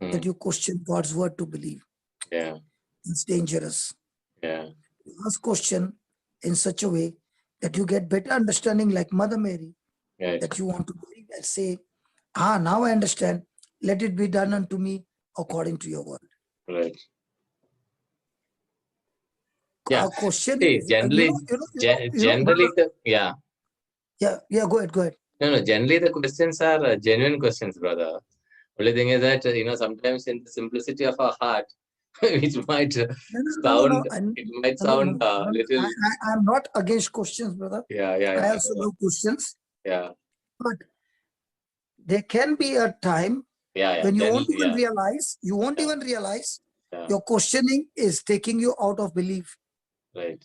that Mm. you question God's word to believe. Yeah. It's dangerous. Yeah. You ask question in such a way that you get better understanding, like Mother Mary, Right. that you want to believe and say, now I understand. Let it be done unto me according to your word. Right. Yeah. Our question See, is, generally, generally, yeah. Yeah, go ahead. No. Generally, the questions are genuine questions, brother. Only thing is that sometimes in the simplicity of our heart, which might No. sound, it might sound little. I'm not against questions, brother. Yeah. I also love questions, Yeah. but there can be a time Yeah. when you Generally, won't even yeah. realize, Yeah. your questioning is taking you out of belief. Right.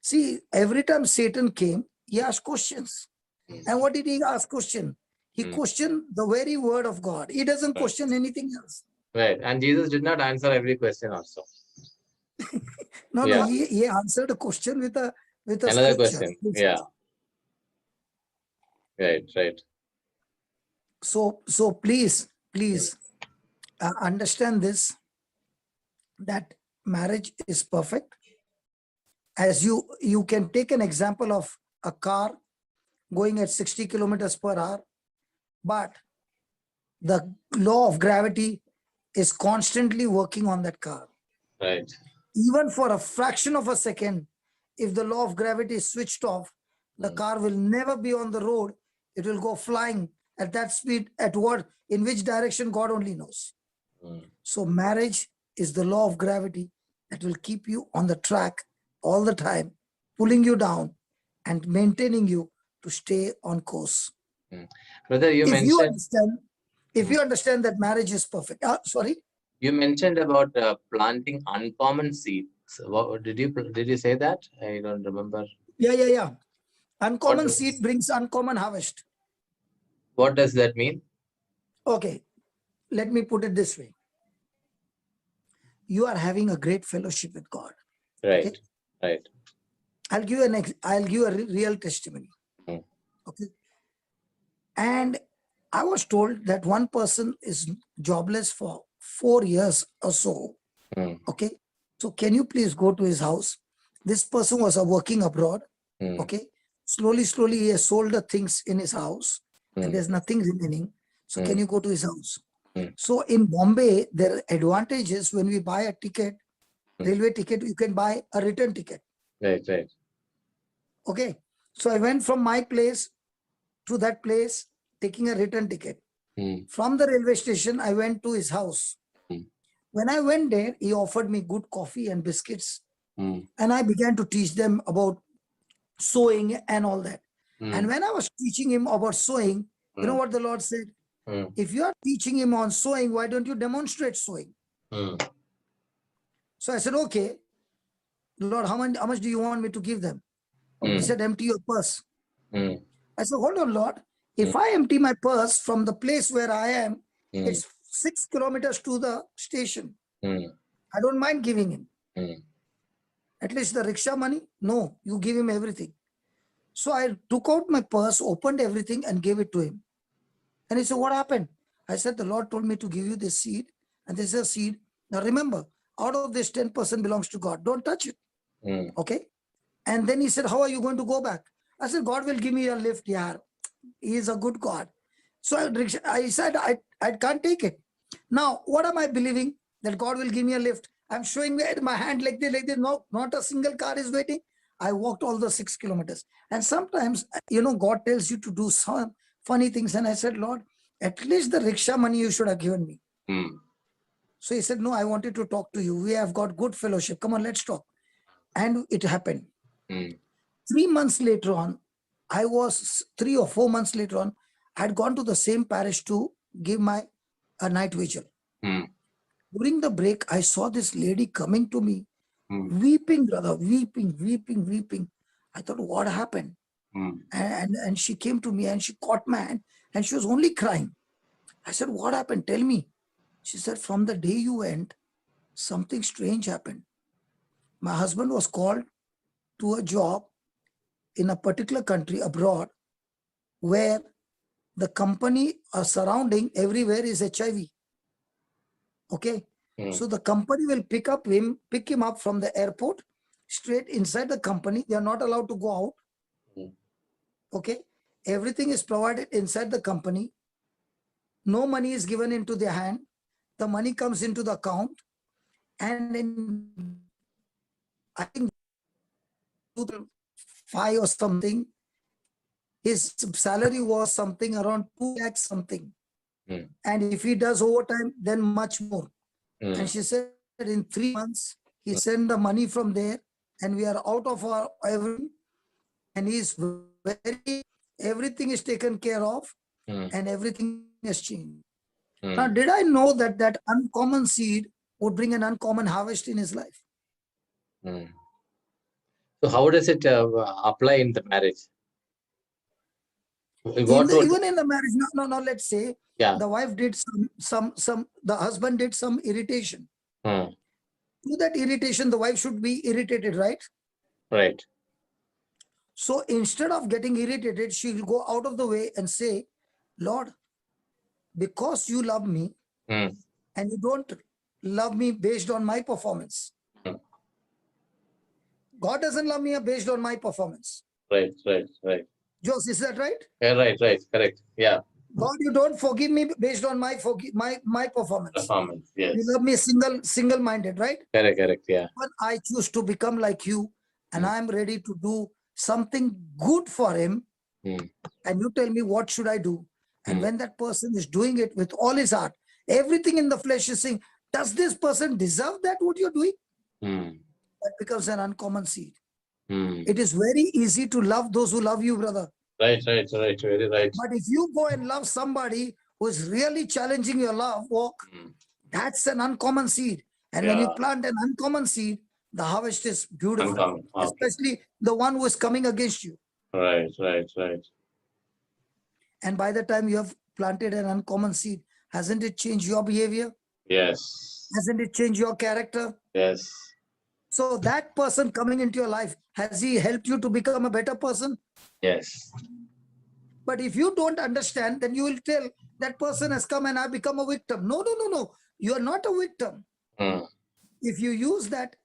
See, every time Satan came, he asked questions. Mm. And what did he ask question? He Mm. questioned the very word of God. He doesn't Right. question anything else. Right. And Jesus did not answer every question also. No, Yeah. he answered a question with a Another scripture. question. Yeah. Right. So please understand this, that marriage is perfect. As you can take an example of a car going at 60 kilometers per hour, but the law of gravity is constantly working on that car. Right. Even for a fraction of a second, if the law of gravity is switched off, the car will never be on the road. It will go flying at that speed, at what, in which direction, God only knows. Mm. So marriage is the law of gravity that will keep you on the track all the time, pulling you down and maintaining you to stay on course. Mm. Brother, you If mentioned. you understand that marriage is perfect. Sorry. You mentioned about planting uncommon seeds. What did you say that? I don't remember. Yeah. Uncommon What seed brings uncommon harvest. What does that mean? Okay, let me put it this way. You are having a great fellowship with God. Right. Okay? Right. I'll give a real testimony. Mm. Okay. And I was told that one person is jobless for 4 years or so. Mm. Okay. So can you please go to his house? This person was working abroad. Mm. Okay. Slowly, he has sold the things in his house and there's nothing remaining. So can you go to his house? So in Bombay, there are advantages when we buy a ticket, railway ticket, you can buy a return ticket. Right. Okay. So I went from my place to that place, taking a return ticket. Mm. From the railway station, I went to his house. Mm. When I went there, he offered me good coffee and biscuits. Mm. And I began to teach them about sewing and all that. And when I was teaching him about sewing, you know what the Lord said? If you are teaching him on sewing, why don't you demonstrate sewing? So I said, okay, Lord, how much do you want me to give them? He said, empty your purse. I said, hold on, Lord. If I empty my purse from the place where I am, it's 6 kilometers to the station. I don't mind giving him. At least the rickshaw money, no, you give him everything. So I took out my purse, opened everything and gave it to him. And he said, what happened? I said, the Lord told me to give you this seed, and this is a seed. Now remember, out of this 10% belongs to God. Don't touch it. Okay. And then he said, how are you going to go back? I said, God will give me a lift. Yeah, he is a good God. So I said, I can't take it. Now, what am I believing? That God will give me a lift. I'm showing my hand like this. No, not a single car is waiting. I walked all the 6 kilometers. And sometimes, God tells you to do some funny things. And I said, Lord, at least the rickshaw money you should have given me. So he said, no, I wanted to talk to you. We have got good fellowship. Come on, let's talk. And it happened. 3 months later on, 3 or 4 months later on, I had gone to the same parish to give a night vigil. During the break, I saw this lady coming to me, weeping, brother, weeping. I thought, what happened? And she came to me and she caught my hand and she was only crying. I said, what happened? Tell me. She said, from the day you went, something strange happened. My husband was called to a job in a particular country abroad where the company surrounding everywhere is HIV. Okay. So the company will pick him up from the airport straight inside the company. They are not allowed to go out. Okay. Everything is provided inside the company. No money is given into their hand. The money comes into the account. And I think 2005 or something, his salary was something around 2 lakhs something. And if he does overtime, then much more. And she said in 3 months, he sent the money from there and we are out of our everything. And everything is taken care of and everything has changed. Now, did I know that uncommon seed would bring an uncommon harvest in his life? So how does it apply in the marriage? Even in the marriage, no, let's say the wife did the husband did some irritation. To that irritation, the wife should be irritated, right? Right. So instead of getting irritated, she will go out of the way and say, Lord, because you love me and you don't love me based on my performance. God doesn't love me based on my performance. Right. Jose, is that right? Yeah, right, correct. Yeah. God, you don't forgive me based on my performance. Yes. You love me single-minded, right? Correct, yeah. But I choose to become like you and I'm ready to do something good for him. And you tell me, what should I do? And when that person is doing it with all his heart, everything in the flesh is saying, does this person deserve that, what you're doing? That becomes an uncommon seed. It is very easy to love those who love you, brother. Right, very right. But if you go and love somebody who is really challenging your love walk, that's an uncommon seed. And when you plant an uncommon seed, the harvest is beautiful. Uncommon. Okay. Especially the one who is coming against you. Right. And by the time you have planted an uncommon seed, hasn't it changed your behavior? Yes. Hasn't it changed your character? Yes. So that person coming into your life, has he helped you to become a better person? Yes. But if you don't understand, then you will tell that person has come and I've become a victim. No. You are not a victim. If you use that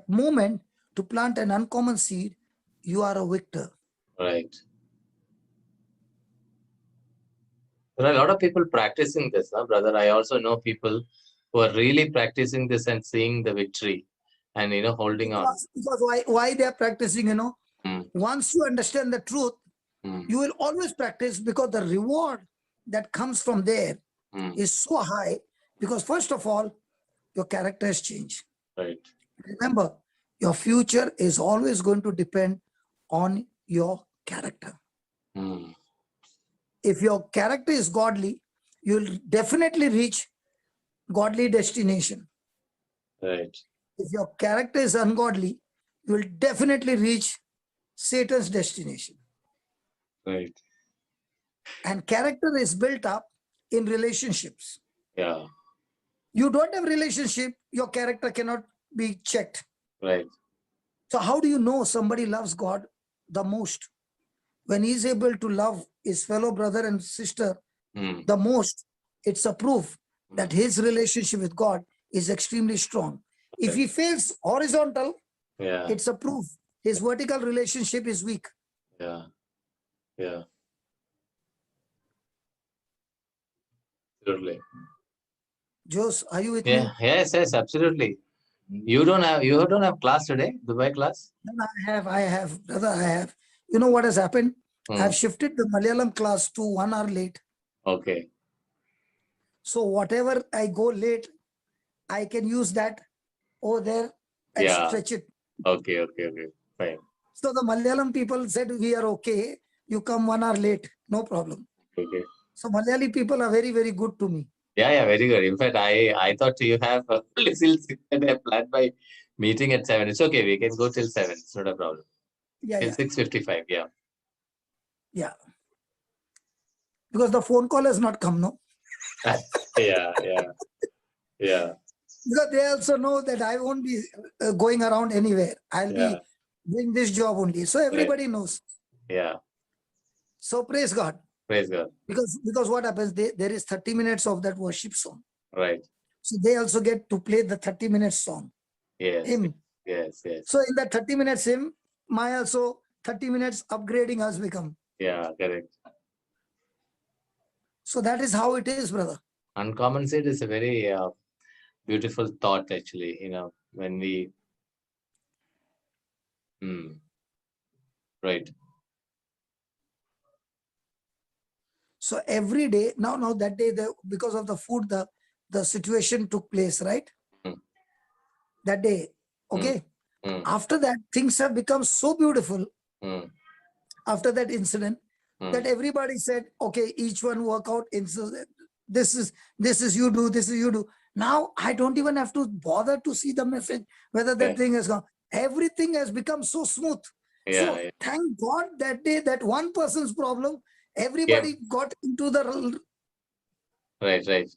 moment to plant an uncommon seed, you are a victor. Right. There are a lot of people practicing this, brother. I also know people who are really practicing this and seeing the victory and, holding on. Because why they are practicing, once you understand the truth, you will always practice because the reward that comes from there is so high because first of all, your character has changed. Right. Remember, your future is always going to depend on your character. If your character is godly, you'll definitely reach godly destination. Right. If your character is ungodly, you will definitely reach Satan's destination. Right. And character is built up in relationships. Yeah. You don't have relationship, your character cannot be checked. Right. So how do you know somebody loves God the most? when he's able to love his fellow brother and sister Mm. the most, it's a proof that his relationship with God is extremely strong. If he fails horizontal, Yeah. it's a proof his vertical relationship is weak. Yeah. Yeah. Absolutely. Jose, are you with Yeah. me? Yes. Yes. Absolutely. You don't have class today, Dubai class? No, I have, brother, I have. You know what has happened? Hmm. I've shifted the Malayalam class to 1 hour late. Okay. So whatever I go late, I can use that over there and Yeah. stretch it. Okay. Okay. Okay. Fine. So the Malayalam people said, we are okay. You come 1 hour late, no problem. Okay. So Malayali people are very, very good to me. Yeah. Yeah. Very good. In fact, I thought you have a little and I planned my meeting at 7. It's okay. We can go till 7. It's not a problem. Yeah, Till yeah, 6:55. Yeah. yeah. Because the phone call has not come, no? Yeah. Yeah. Yeah. Because they also know that I won't be going around anywhere. I'll Yeah. be doing this job only. So everybody knows. Yeah. So praise God. Praise God. Because what happens, there is 30 minutes of that worship song. Right. So they also get to play the 30 minutes song. Yes. Hymn. Yes. Yes. So in that 30 minutes hymn, my also 30 minutes upgrading has become. Yeah. Correct. So that is how it is, brother. Uncommon seed is a very beautiful thought, actually. When we. Right. So every day, now that day, because of the food, the situation took place, right? Mm. That day, okay? Mm. After that, things have become so beautiful Mm. after that incident that everybody said, okay, each one work out. This is you do, this is you do. Now I don't even have to bother to see the message, whether that Yeah. thing has gone. Everything has become so smooth. Yeah. So Yeah. thank God that day, that one person's problem, everybody got into the. Right. Right.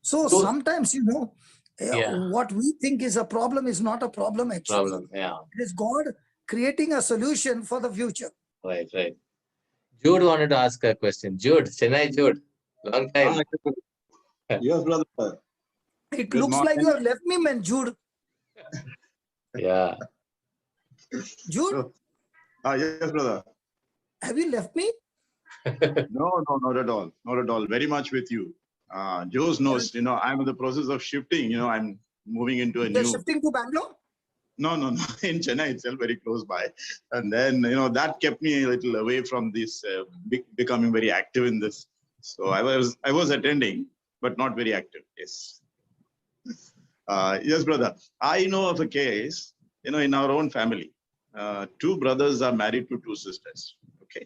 So So, sometimes, yeah. what we think is a problem is not a problem actually. Problem. Yeah. It is God creating a solution for the future. Right. Right. Jude wanted to ask a question. Jude, Chennai Jude. Long time. Yes, brother. It Good looks like morning. you have left me, man, Jude. Yeah. Jude, Yes, brother. have you left me? No, not at all. Not at all. Very much with you. Jose knows, I'm in the process of shifting. I'm moving into a You're new. shifting to Bangalore? No. In Chennai itself, very close by. And then, that kept me a little away from this becoming very active in this. So I was attending, but not very active. Yes. Yes, brother. I know of a case, in our own family. 2 brothers are married to 2 sisters. Okay.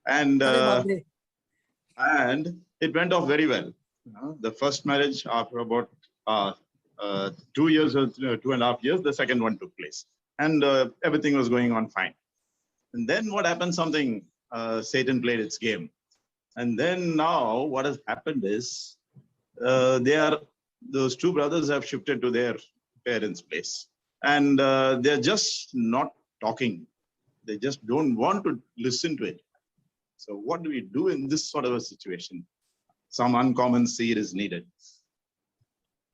And it went off very well. The first marriage, after about 2 years or 2.5 years, the second one took place. And everything was going on fine. And then what happened? Satan played its game. And then now what has happened is those 2 brothers have shifted to their parents' place. And they're just not talking. They just don't want to listen to it. So what do we do in this sort of a situation? Some uncommon seed is needed.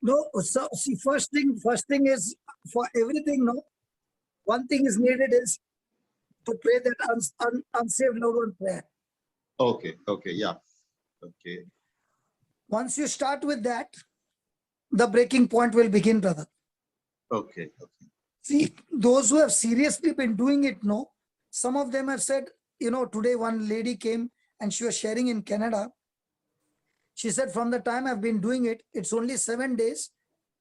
No, so see, first thing is for everything, no. One thing is needed is to pray that unsaved loved one prayer. Okay, yeah. Okay. Once you start with that, the breaking point will begin, brother. Okay. See, those who have seriously been doing it, no, some of them have said, today one lady came and she was sharing in Canada. She said, from the time I've been doing it, it's only 7 days.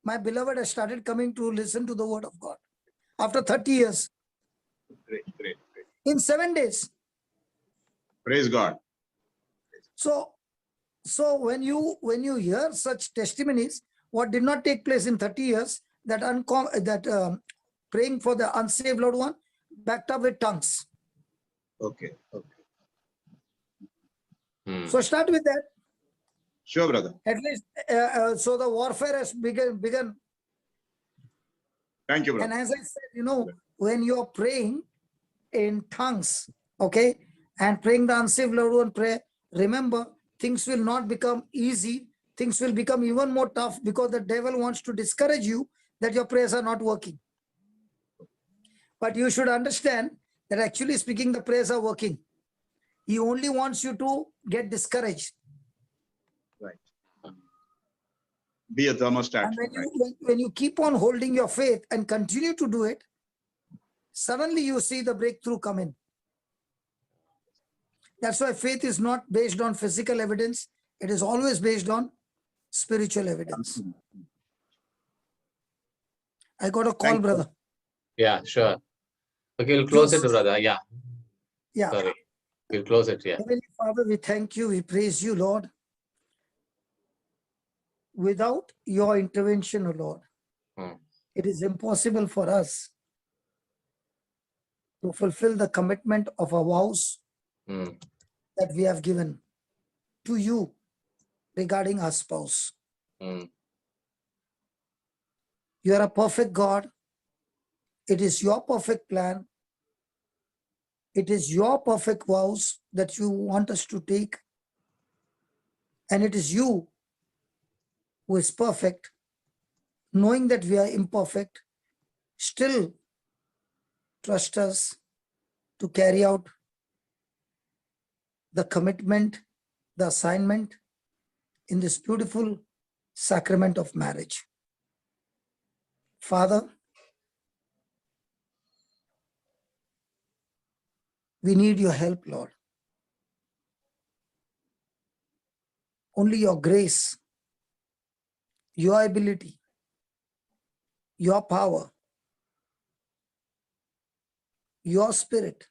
My beloved has started coming to listen to the word of God. After 30 years. Great. In 7 days. Praise God. So when you hear such testimonies, what did not take place in 30 years, that praying for the unsaved loved one, backed up with tongues. Okay. So start with that. Sure, brother. At least, so the warfare has begun. Thank you, brother. And as I said, when you're praying in tongues, okay, and praying the unsaved loved one prayer, remember, things will not become easy. Things will become even more tough because the devil wants to discourage you that your prayers are not working. But you should understand that actually speaking, the prayers are working. He only wants you to get discouraged. Right. Be a thermostat. And Right. when you keep on holding your faith and continue to do it, suddenly you see the breakthrough come in. That's why faith is not based on physical evidence. It is always based on spiritual evidence. I got a call, Thank you. brother. Yeah, sure. Okay, we'll close it, brother. Yeah, Yeah. sorry. We'll close it here. Heavenly Father, we thank you. We praise you, Lord. Without your intervention, O Lord, it is impossible for us to fulfill the commitment of our vows that we have given to you regarding our spouse. You are a perfect God. It is your perfect plan. It is your perfect vows that you want us to take. And it is you who is perfect, knowing that we are imperfect, still trust us to carry out the commitment, the assignment in this beautiful sacrament of marriage. Father, we need your help, Lord. Only your grace, your ability, your power, your spirit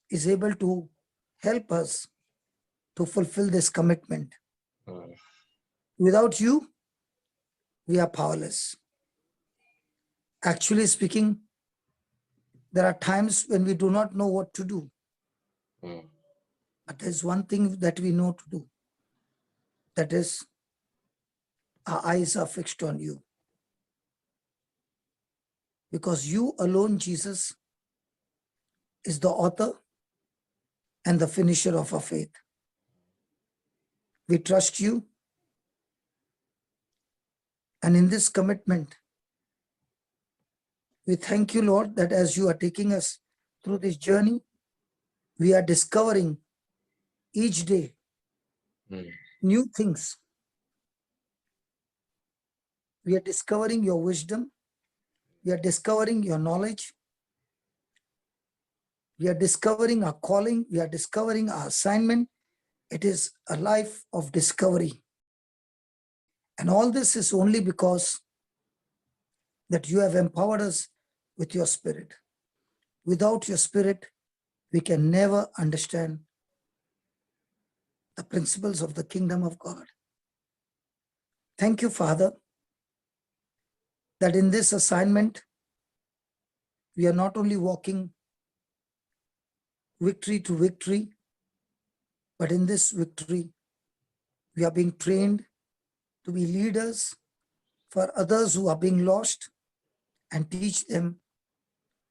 is able to help us to fulfill this commitment. Without you, we are powerless. Actually speaking, there are times when we do not know what to do. But there's one thing that we know to do. That is, our eyes are fixed on you. Because you alone, Jesus, is the author and the finisher of our faith. We trust you. And in this commitment, we thank you, Lord, that as you are taking us through this journey, we are discovering each day new things. We are discovering your wisdom. We are discovering your knowledge. We are discovering our calling. We are discovering our assignment. It is a life of discovery. And all this is only because that you have empowered us with your spirit. Without your spirit, we can never understand the principles of the kingdom of God. Thank you, Father, that in this assignment, we are not only walking victory to victory, but in this victory, we are being trained to be leaders for others who are being lost and teach them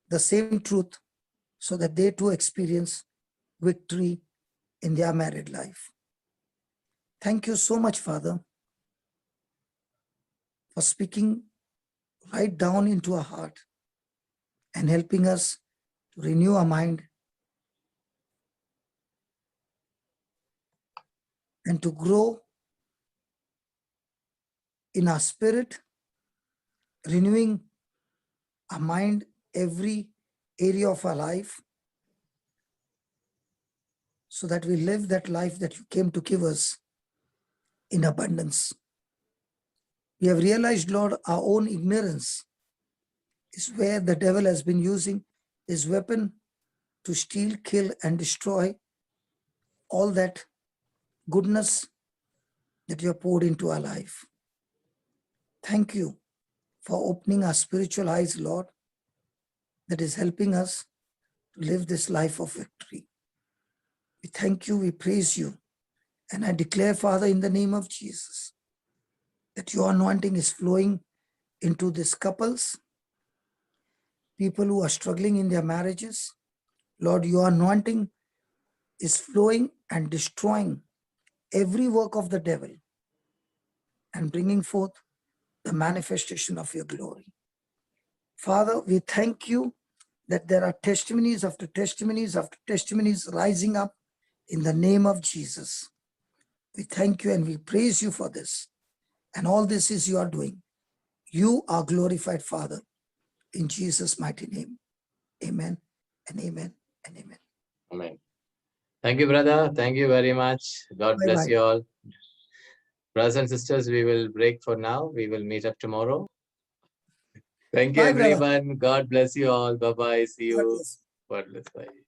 the same truth so that they too experience victory in their married life. Thank you so much, Father, for speaking right down into our heart and helping us to renew our mind and to grow in our spirit, renewing our mind every area of our life so that we live that life that you came to give us in abundance. We have realized, Lord, our own ignorance is where the devil has been using his weapon to steal, kill, and destroy all that goodness that you have poured into our life. Thank you for opening our spiritual eyes, Lord, that is helping us to live this life of victory. We thank you, we praise you, and I declare, Father, in the name of Jesus, that your anointing is flowing into these couples, people who are struggling in their marriages, Lord, your anointing is flowing and destroying every work of the devil and bringing forth the manifestation of your glory. Father, we thank you that there are testimonies after testimonies after testimonies rising up in the name of Jesus. We thank you and we praise you for this. And all this is you are doing. You are glorified, Father, in Jesus' mighty name. Amen and amen and amen. Amen. Thank you, brother. Thank you very much. God bless Bye-bye. you all. Brothers and sisters, we will break for now. We will meet up tomorrow. Thank you, Bye, brother. everyone. God bless you all. Bye-bye. See God you. bless. God bless. Bye.